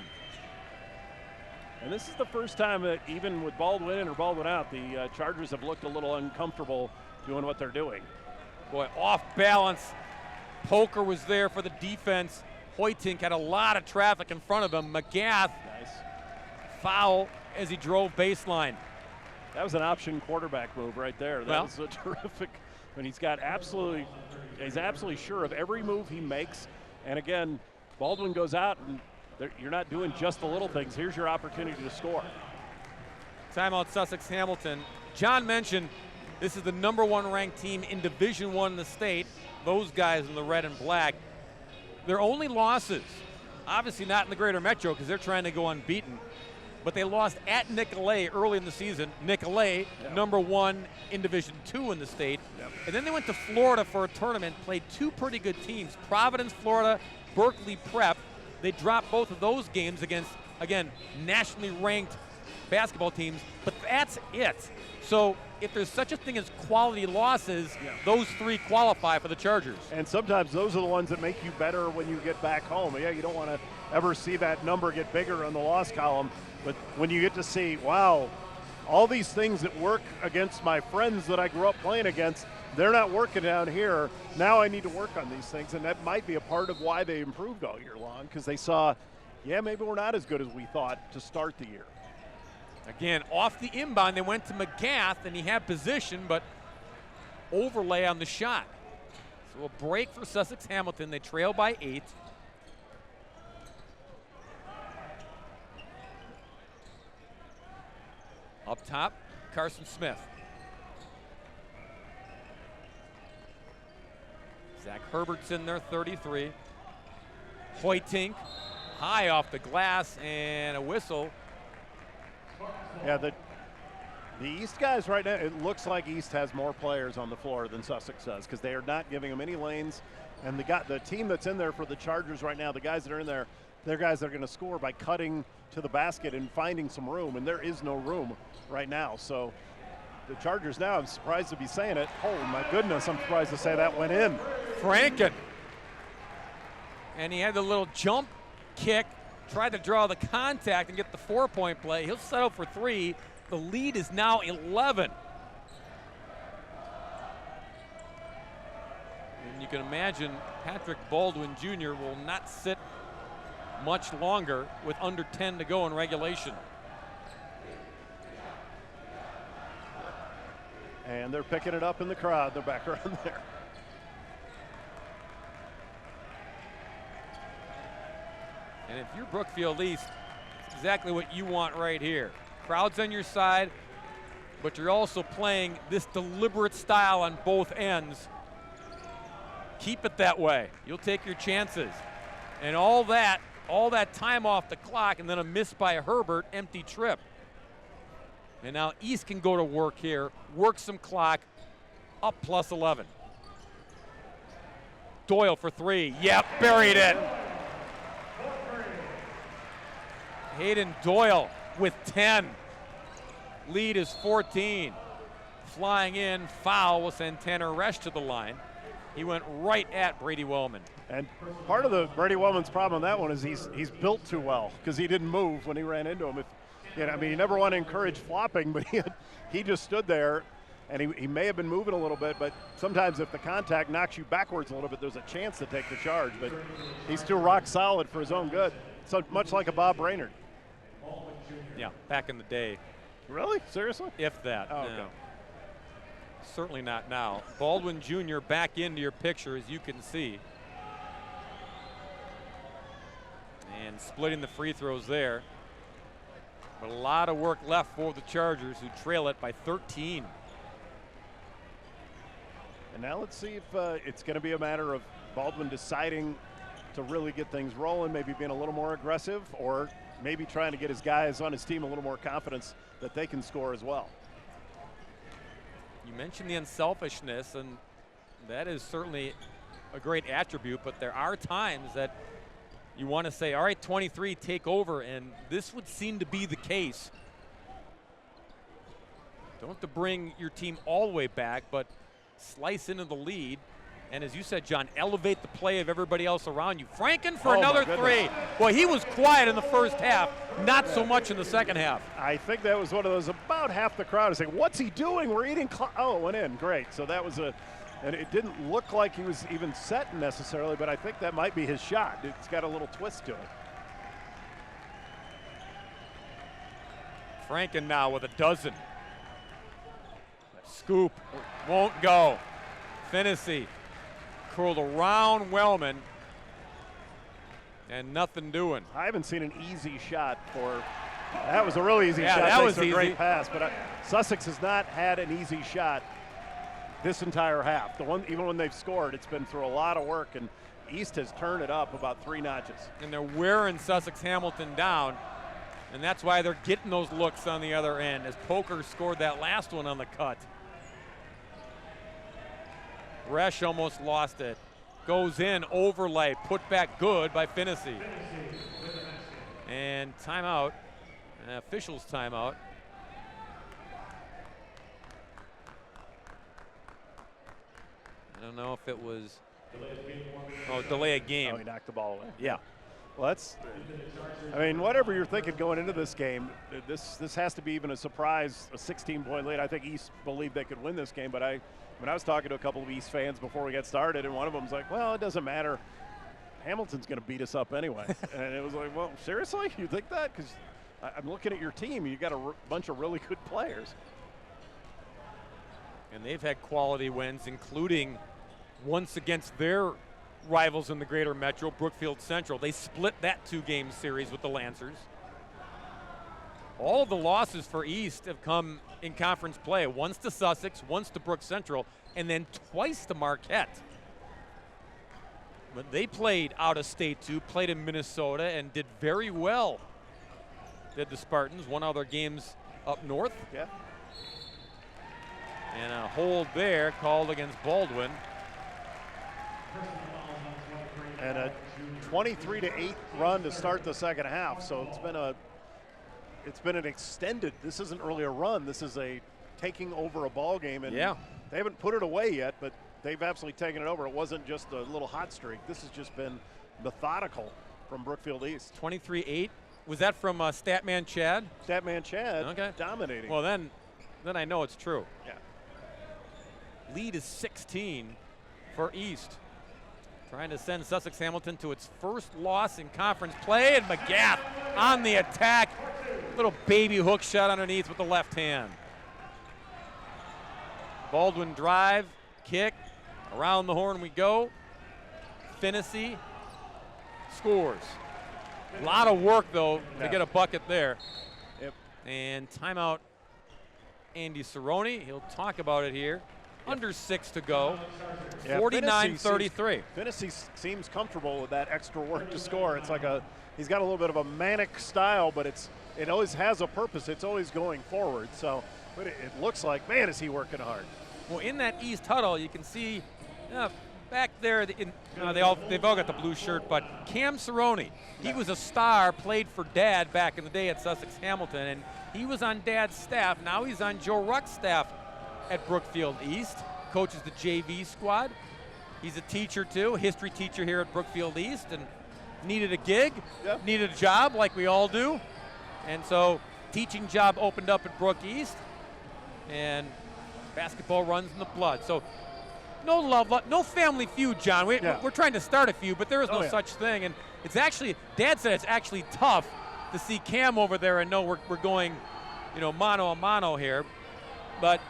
And this is the first time that even with Baldwin in or Baldwin out, the Chargers have looked a little uncomfortable doing what they're doing. Boy, off balance. Poker was there for the defense. Hoytink had a lot of traffic in front of him. McGath, foul as he drove baseline. That was an option quarterback move right there. That was a terrific. And he's absolutely sure of every move he makes. And again, Baldwin goes out, and you're not doing just the little things. Here's your opportunity to score. Timeout, Sussex Hamilton. John mentioned this is the #1 ranked team in Division I in the state. Those guys in the red and black. Their only losses, obviously not in the Greater Metro because they're trying to go unbeaten, but they lost at Nicolet early in the season. Nicolet, #1 in Division II in the state. And then they went to Florida for a tournament, played 2 pretty good teams, Providence, Florida, Berkeley Prep. They dropped both of those games against, again, nationally ranked basketball teams, but that's it. So if there's such a thing as quality losses, those 3 qualify for the Chargers. And sometimes those are the ones that make you better when you get back home. Yeah, you don't want to ever see that number get bigger on the loss column, but when you get to see, wow, all these things that work against my friends that I grew up playing against, they're not working down here. Now I need to work on these things, and that might be a part of why they improved all year long, because they saw, maybe we're not as good as we thought to start the year. Again, off the inbound, they went to McGath, and he had position, but overlay on the shot. So a break for Sussex Hamilton. They trail by 8. Up top, Carson Smith. Zach Herbert's in there, 33. Hoytink, high off the glass, and a whistle. Yeah, The East guys right now, it looks like East has more players on the floor than Sussex does because they are not giving them any lanes. And the team that's in there for the Chargers right now, the guys that are in there, they're guys that are going to score by cutting to the basket and finding some room, and there is no room right now. So the Chargers now, I'm surprised to be saying it. Oh, my goodness, I'm surprised to say that went in. Franken. And he had the little jump kick, tried to draw the contact and get the 4-point play. He'll settle for 3. The lead is now 11. And you can imagine Patrick Bauldwin Jr. will not sit much longer with under 10 to go in regulation. And they're picking it up in the crowd, the background there. And if you're Brookfield East, it's exactly what you want right here. Crowd's on your side, but you're also playing this deliberate style on both ends. Keep it that way. You'll take your chances. And all that time off the clock, and then a miss by Herbert, empty trip. And now East can go to work here, work some clock, up plus 11. Doyle for 3. Yep, buried it. Hayden Doyle with 10. Lead is 14. Flying in, foul will send Tanner Resch to the line. He went right at Brady Wellman. And part of the Brady Wellman's problem on that one is he's built too well because he didn't move when he ran into him. You never want to encourage flopping, but he just stood there, and he may have been moving a little bit, but sometimes if the contact knocks you backwards a little bit, there's a chance to take the charge. But he's too rock solid for his own good, so much like a Bob Brainerd. Yeah, back in the day. Really? Seriously? If that. Oh, no. okay. Certainly not now. Baldwin Jr. back into your picture, as you can see. And splitting the free throws there. But a lot of work left for the Chargers, who trail it by 13. And now let's see if it's going to be a matter of Baldwin deciding to really get things rolling, maybe being a little more aggressive, or maybe trying to get his guys on his team a little more confidence that they can score as well. You mentioned the unselfishness, and that is certainly a great attribute, but there are times that you want to say, all right, 23, take over, and this would seem to be the case. Don't have to bring your team all the way back, but slice into the lead. And as you said, John, elevate the play of everybody else around you. Franken for another 3. Well, he was quiet in the first half, not so much in the second half. I think that was one of those, about half the crowd is saying, what's he doing? We're eating oh, it went in. Great. So that was and it didn't look like he was even set necessarily, but I think that might be his shot. It's got a little twist to it. Franken now with a dozen. Scoop won't go. Finney curled around Wellman, and nothing doing. I haven't seen an easy shot for. That was a real easy shot. That was a easy. Great pass, but Sussex has not had an easy shot this entire half. Even when they've scored, it's been through a lot of work, and East has turned it up about 3 notches. And they're wearing Sussex Hamilton down, and that's why they're getting those looks on the other end, as Poker scored that last one on the cut. Resch almost lost it. Goes in, overlay, put back good by Finney. And timeout, officials timeout. I don't know if it was, delay a game. Oh, he knocked the ball away. Yeah. Well, whatever you're thinking going into this game, this has to be even a surprise, a 16-point lead. I think East believed they could win this game, but when I was talking to a couple of East fans before we got started, and one of them was like, well, it doesn't matter. Hamilton's going to beat us up anyway. And it was like, well, seriously? You think that? Because I'm looking at your team. You got a bunch of really good players. And they've had quality wins, including once against their rivals in the greater metro, Brookfield Central. They split that 2-game series with the Lancers. All of the losses for East have come in conference play. Once to Sussex, once to Brook Central, and then twice to Marquette. But they played out of state too, played in Minnesota, and did very well. Did the Spartans, won all their games up north. Yeah. And a hold there called against Bauldwin. And a 23-8 run to start the second half. So it's been an extended. This isn't really a run. This is a taking over a ball game, and they haven't put it away yet, but they've absolutely taken it over. It wasn't just a little hot streak. This has just been methodical from Brookfield East. 23-8. Was that from Statman Chad? Statman Chad, okay, dominating. Well, then I know it's true. Yeah. Lead is 16 for East. Trying to send Sussex Hamilton to its first loss in conference play, and McGath on the attack. Little baby hook shot underneath with the left hand. Baldwin drive, kick, around the horn we go. Finnessy scores. A lot of work, though, to get a bucket there. Yep. And timeout, Andy Cerrone. He'll talk about it here. Under 6 to go. 49-33. Finnessy seems comfortable with that extra work to score. It's like he's got a little bit of a manic style, but it always has a purpose. It's always going forward. So, but it looks like, man, is he working hard. Well, in that East huddle, you can see back there, they've all got the blue shirt, but Cam Cerrone, he was a star, played for Dad back in the day at Sussex Hamilton, and he was on Dad's staff. Now he's on Joe Ruck's staff at Brookfield East, coaches the JV squad. He's a teacher too, history teacher here at Brookfield East, and needed a gig, needed a job like we all do. And so teaching job opened up at Brook East, and basketball runs in the blood. So no family feud, John. We're trying to start a feud, but there is no such thing. And it's actually, Dad said it's actually tough to see Cam over there and know we're going, mano a mano here. But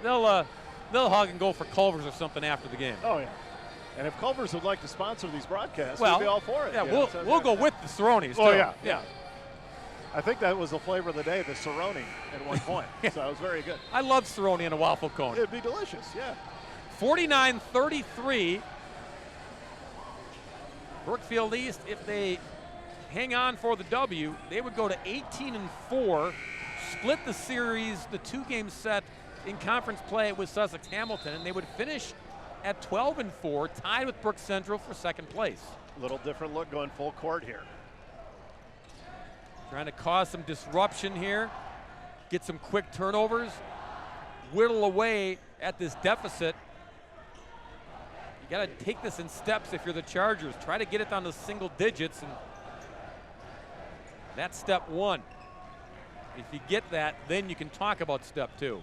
they'll hug and go for Culver's or something after the game. Oh, yeah. And if Culver's would like to sponsor these broadcasts, we'll be all for it. Yeah, we'll go with the Cerrones. Oh, yeah. I think that was the flavor of the day, the Cerrone, at one point. So it was very good. I love Cerrone in a waffle cone. It'd be delicious, yeah. 49-33. Brookfield East, if they hang on for the W, they would go to 18-4, split the series, the 2-game set in conference play with Sussex Hamilton, and they would finish at 12-4, tied with Brook Central for second place. A little different look going full court here. Trying to cause some disruption here, get some quick turnovers, whittle away at this deficit. You got to take this in steps if you're the Chargers. Try to get it down to single digits, and that's step one. If you get that, then you can talk about step two.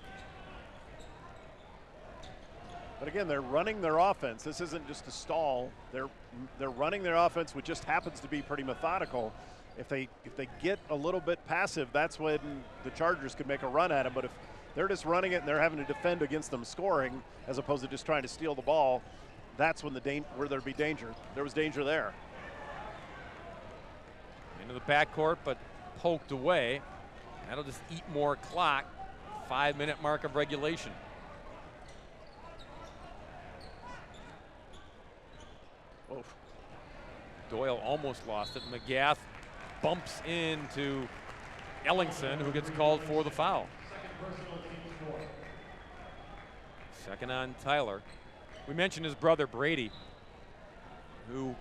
But again, they're running their offense. This isn't just a stall. They're running their offense, which just happens to be pretty methodical. If they get a little bit passive, that's when the Chargers could make a run at them. But if they're just running it and they're having to defend against them scoring, as opposed to just trying to steal the ball, that's when where there'd be danger. There was danger there. Into the backcourt, but poked away. That'll just eat more clock. 5-minute mark of regulation. Oof. Doyle almost lost it. McGath bumps into Ellingson, who gets called for the foul. Second on Tyler. We mentioned his brother Brady, who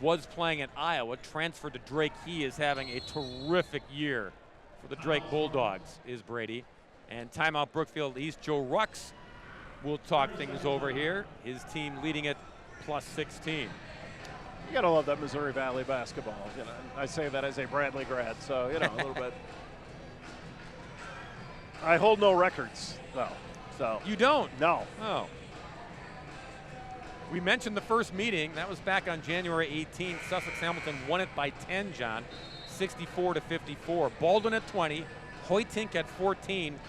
was playing at Iowa, transferred to Drake. He is having a terrific year for the Drake Bulldogs, is Brady. And timeout Brookfield East. Joe Rux will talk things over here. His team leading it plus 16. You gotta love that Missouri Valley basketball. I say that as a Bradley grad, so a little bit. I hold no records, though. So you don't? No. Oh. We mentioned the first meeting. That was back on January 18th. Sussex Hamilton won it by 10, John, 64-54. Bauldwin at 20, Hoytink at 14,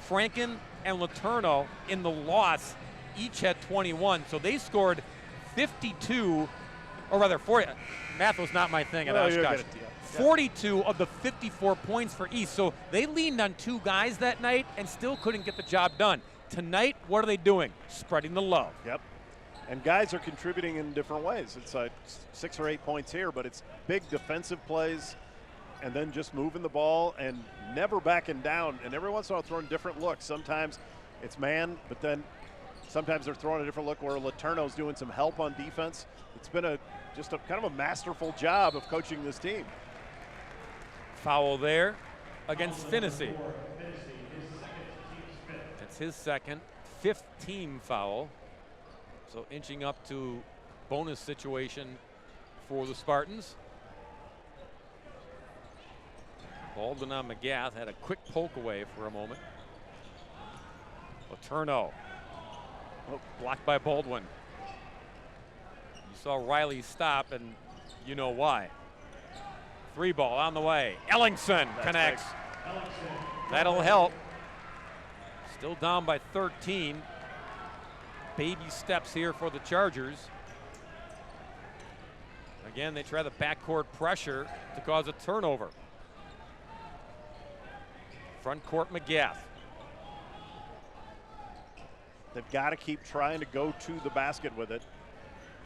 Franken and Letourneau in the loss each had 21. So they scored 52, or rather 40. Math was not my thing at Oshkosh. 42 of the 54 points for East. So they leaned on two guys that night and still couldn't get the job done. Tonight, what are they doing? Spreading the love. Yep. And guys are contributing in different ways. It's 6 or 8 points here, but it's big defensive plays and then just moving the ball and never backing down. And every once in a while throwing different looks. Sometimes It's man, but then sometimes they're throwing a different look where Letourneau's doing some help on defense. It's been just a kind of a masterful job of coaching this team. Foul there against Finney. That's his second, 5th team foul. So inching up to bonus situation for the Spartans. Bauldwin on McGath, had a quick poke away for a moment. Letourneau, blocked by Bauldwin. You saw Riley stop, and you know why. 3 ball on the way. Ellingson connects. That'll help. Still down by 13. Baby steps here for the Chargers. Again, they try the backcourt pressure to cause a turnover. Front court McGath. They've got to keep trying to go to the basket with it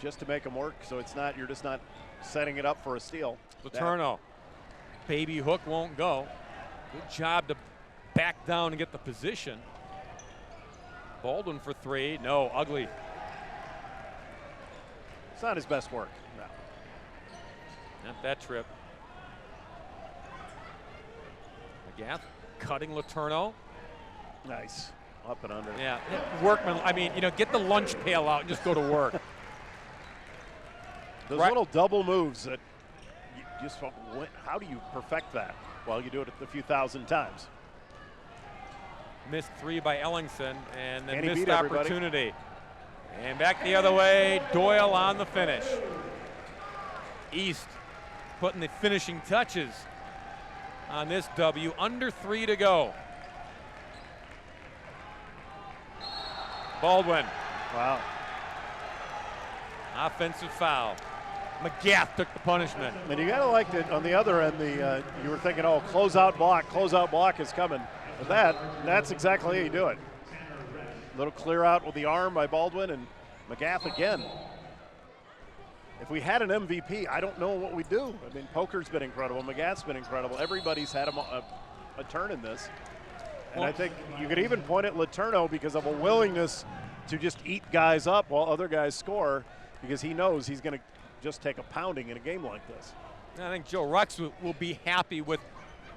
just to make them work, so you're just not setting it up for a steal. Letourneau. Baby hook won't go. Good job to back down and get the position. Bauldwin for 3. No, ugly. It's not his best work. No. Not that trip. McGath cutting Letourneau. Nice. Up and under. Yeah, Workman, I mean, get the lunch pail out and just go to work. Those little double moves that you just, how do you perfect that? Well, you do it a few thousand times. Missed 3 by Ellingson, and then missed everybody. opportunity. And back the other way, Doyle on the finish. East putting the finishing touches on this W. Under 3 to go. Bauldwin. Wow. Offensive foul. McGath took the punishment. And you gotta like that on the other end. You were thinking, oh, closeout block is coming. But that's exactly how you do it. Little clear out with the arm by Bauldwin, and McGath again. If we had an MVP, I don't know what we'd do. I mean, Poker's been incredible. McGath's been incredible. Everybody's had a turn in this. And I think you could even point at Letourneau because of a willingness to just eat guys up while other guys score, because he knows he's going to just take a pounding in a game like this. I think Joe Rux will be happy with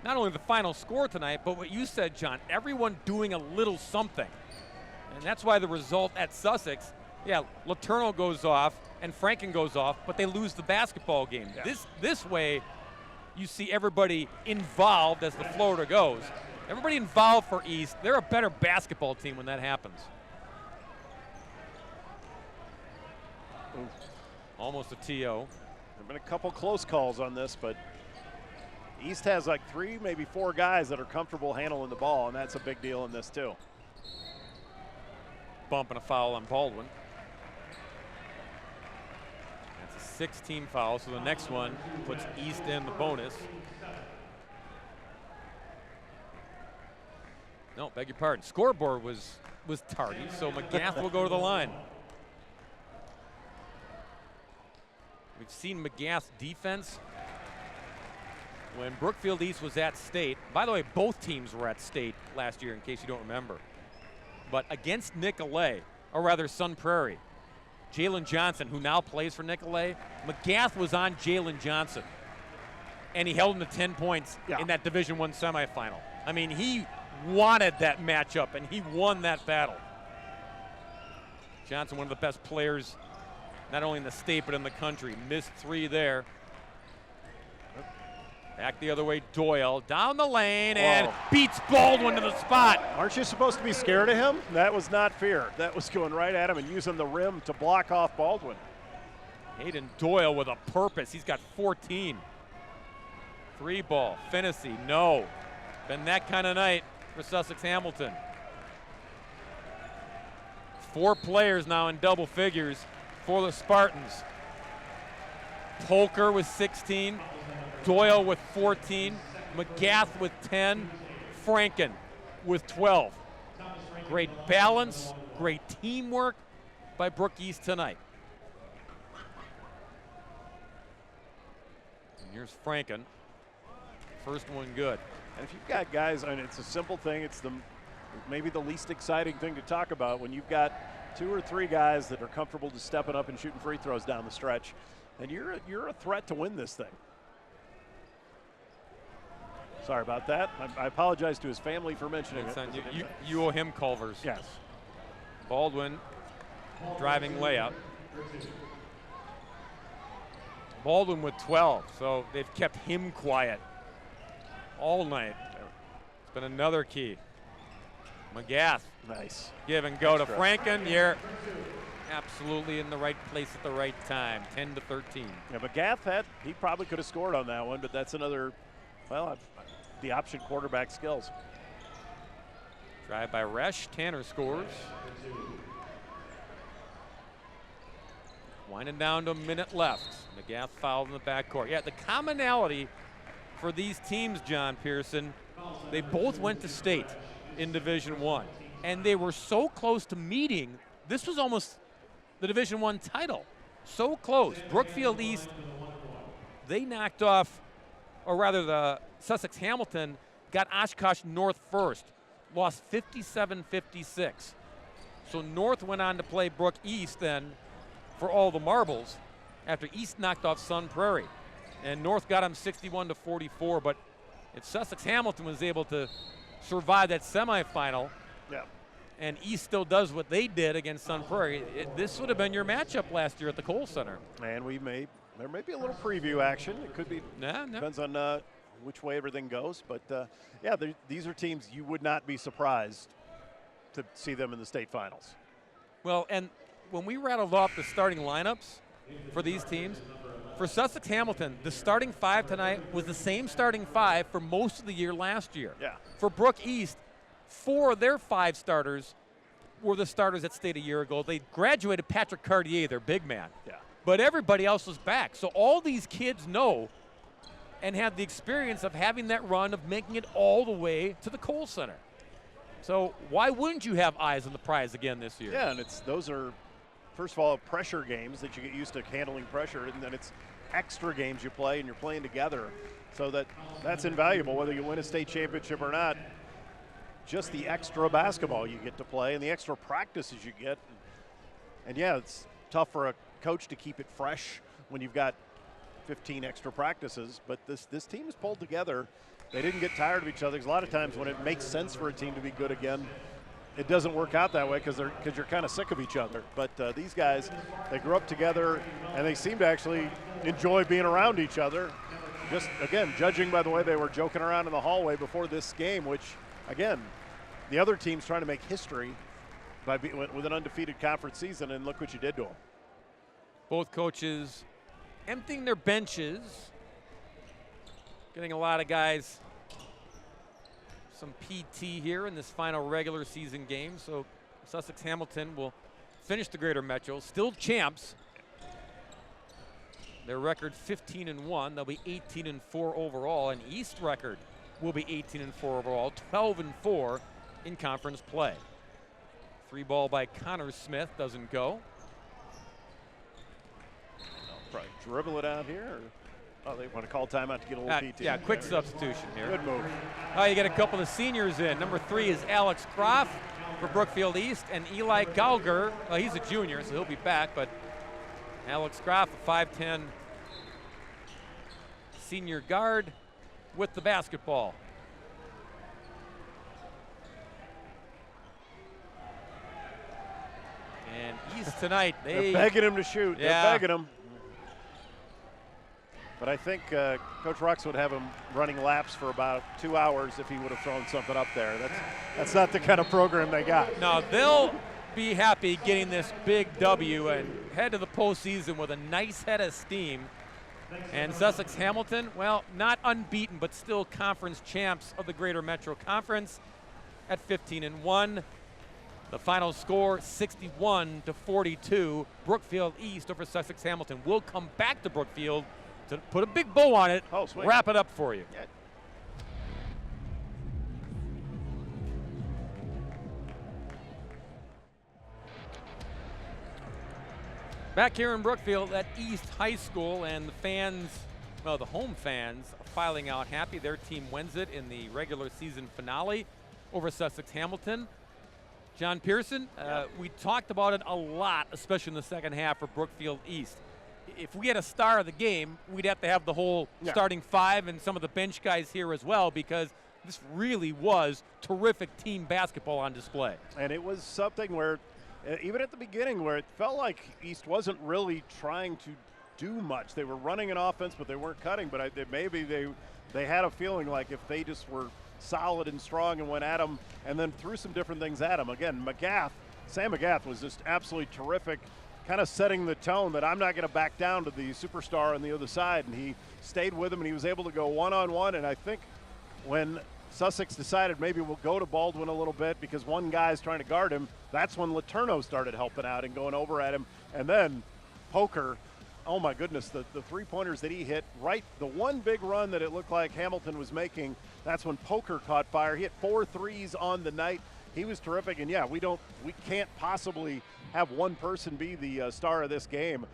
not only the final score tonight, but what you said, John, everyone doing a little something. And that's why the result at Sussex, Letourneau goes off and Franken goes off, but they lose the basketball game. Yeah. This way, you see everybody involved as the floater goes. Everybody involved for East. They're a better basketball team when that happens. Ooh. Almost a TO. There have been a couple close calls on this, but East has like 3, maybe 4 guys that are comfortable handling the ball, and that's a big deal in this too. Bump and a foul on Bauldwin. That's a 6-team foul, so the next one puts East in the bonus. No, beg your pardon. Scoreboard was tardy, so McGath will go to the line. We've seen McGath's defense when Brookfield East was at state. By the way, both teams were at state last year, in case you don't remember. But against Nicolet, or rather Sun Prairie, Jaylen Johnson, who now plays for Nicolet, McGath was on Jaylen Johnson, and he held him to 10 points in that Division I semifinal. I mean, he wanted that matchup, and he won that battle. Johnson, one of the best players, not only in the state, but in the country. Missed 3 there. Back the other way, Doyle, down the lane, and beats Bauldwin to the spot. Aren't you supposed to be scared of him? That was not fear. That was going right at him and using the rim to block off Bauldwin. Hayden Doyle with a purpose. He's got 14. 3 ball, Finney, no. Been that kind of night for Sussex Hamilton. 4 players now in double figures for the Spartans. Polker with 16, Doyle with 14, McGath with 10, Franken with 12. Great balance, great teamwork by Brook East tonight. And here's Franken. First one good. And if you've got guys, and it's a simple thing, it's maybe the least exciting thing to talk about when you've got 2 or 3 guys that are comfortable just stepping up and shooting free throws down the stretch, and you're a threat to win this thing. Sorry about that. I apologize to his family for mentioning it. You owe him Culver's. Yes. Bauldwin driving layup. Bauldwin with 12, so they've kept him quiet all night. It's been another key. McGath. Nice. Give and go to Franken. You're absolutely in the right place at the right time. 10-13. Yeah, McGath he probably could have scored on that one, but that's another, well, the option quarterback skills. Drive by Resch. Tanner scores. Winding down to a minute left. McGath fouled in the backcourt. Yeah, the commonality for these teams, John Pearson, they both went to state in Division I, and they were so close to meeting. This was almost the Division I title. So close. Brookfield East, they knocked off, or rather the Sussex Hamilton got Oshkosh North first, lost 57-56. So North went on to play Brook East then for all the marbles after East knocked off Sun Prairie. And North got them 61-44, but if Sussex Hamilton was able to survive that semifinal, yeah, and East still does what they did against Sun Prairie, this would have been your matchup last year at the Kohl Center. And there may be a little preview action. It could be, depends on which way everything goes. But yeah, these are teams you would not be surprised to see them in the state finals. Well, and when we rattled off the starting lineups for these teams, for Sussex Hamilton, the starting 5 tonight was the same starting 5 for most of the year last year. Yeah. For Brook East, 4 of their 5 starters were the starters that stayed a year ago. They graduated Patrick Cartier, their big man. Yeah. But everybody else was back. So all these kids know and have the experience of having that run of making it all the way to the Kohl Center. So why wouldn't you have eyes on the prize again this year? Yeah, and those are, first of all, pressure games that you get used to handling pressure, and then it's extra games you play and you're playing together. So that's invaluable, whether you win a state championship or not. Just the extra basketball you get to play and the extra practices you get. And yeah, it's tough for a coach to keep it fresh when you've got 15 extra practices, but this team is pulled together. They didn't get tired of each other. 'Cause a lot of times when it makes sense for a team to be good again, it doesn't work out that way because you're kind of sick of each other. But these guys, they grew up together and they seem to actually enjoy being around each other. Just, again, judging by the way they were joking around in the hallway before this game, which, again, the other team's trying to make history with an undefeated conference season, and look what you did to them. Both coaches emptying their benches, getting a lot of guys some PT here in this final regular season game. So Sussex Hamilton will finish the Greater Metro, still champs. Their record 15-1. They'll be 18-4 overall, and East record will be 18-4 overall, 12-4 in conference play. 3 ball by Connor Smith doesn't go. Probably dribble it out here. Or, they want to call timeout to get a little PT. Yeah, quick substitution here. Good move. You get a couple of seniors in. Number 3 is Alex Croft for Brookfield East, and Eli Gallagher. Well, he's a junior, so he'll be back, but Alex Croft, a 5'10" senior guard with the basketball. And East tonight, they're begging him to shoot. Yeah. They're begging him. But I think Coach Rux would have him running laps for about 2 hours if he would have thrown something up there. That's not the kind of program they got. No, they'll be happy getting this big W and head to the postseason with a nice head of steam. And Sussex Hamilton, well, not unbeaten, but still conference champs of the Greater Metro Conference at 15-1. The final score, 61-42. Brookfield East over Sussex Hamilton. We'll come back to Brookfield to put a big bow on it, wrap it up for you. Yeah. Back here in Brookfield at East High School, and the fans, well, the home fans, are filing out happy. Their team wins it in the regular season finale. over Sussex Hamilton. John Pearson, we talked about it a lot, especially in the second half for Brookfield East. If we had a star of the game, we'd have to have the whole starting five and some of the bench guys here as well, because this really was terrific team basketball on display. And it was something where, even at the beginning, where it felt like East wasn't really trying to do much. They were running an offense, but they weren't cutting. But maybe they had a feeling like if they just were solid and strong and went at them and then threw some different things at them. Again, Sam McGath was just absolutely terrific, kind of setting the tone that I'm not going to back down to the superstar on the other side. And he stayed with him, and he was able to go one-on-one. And I think when Sussex decided maybe we'll go to Bauldwin a little bit because one guy's trying to guard him, that's when Letourneau started helping out and going over at him. And then Poker, oh my goodness, the three-pointers that he hit, right, the one big run that it looked like Hamilton was making, that's when Poker caught fire. He hit 4 threes on the night. He was terrific, and yeah, we can't possibly have one person be the star of this game.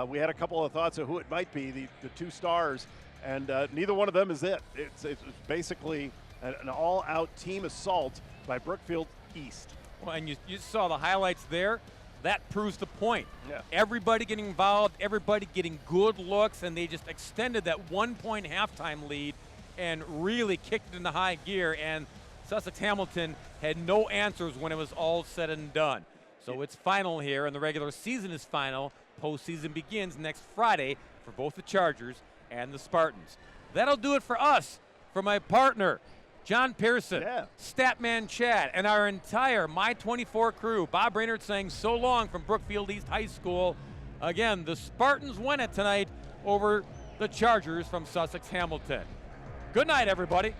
We had a couple of thoughts of who it might be, the two stars, and neither one of them is it. It's basically an all-out team assault by Brookfield East. Well, and you saw the highlights there. That proves the point. Yeah. Everybody getting involved, everybody getting good looks, and they just extended that 1-point halftime lead and really kicked it into high gear. And Sussex Hamilton had no answers when it was all said and done. So it's final here, and the regular season is final. Postseason begins next Friday for both the Chargers and the Spartans. That'll do it for us. For my partner, John Pearson, Statman Chad, and our entire My24 crew, Bob Brainerd saying so long from Brookfield East High School. Again, the Spartans win it tonight over the Chargers from Sussex Hamilton. Good night, everybody.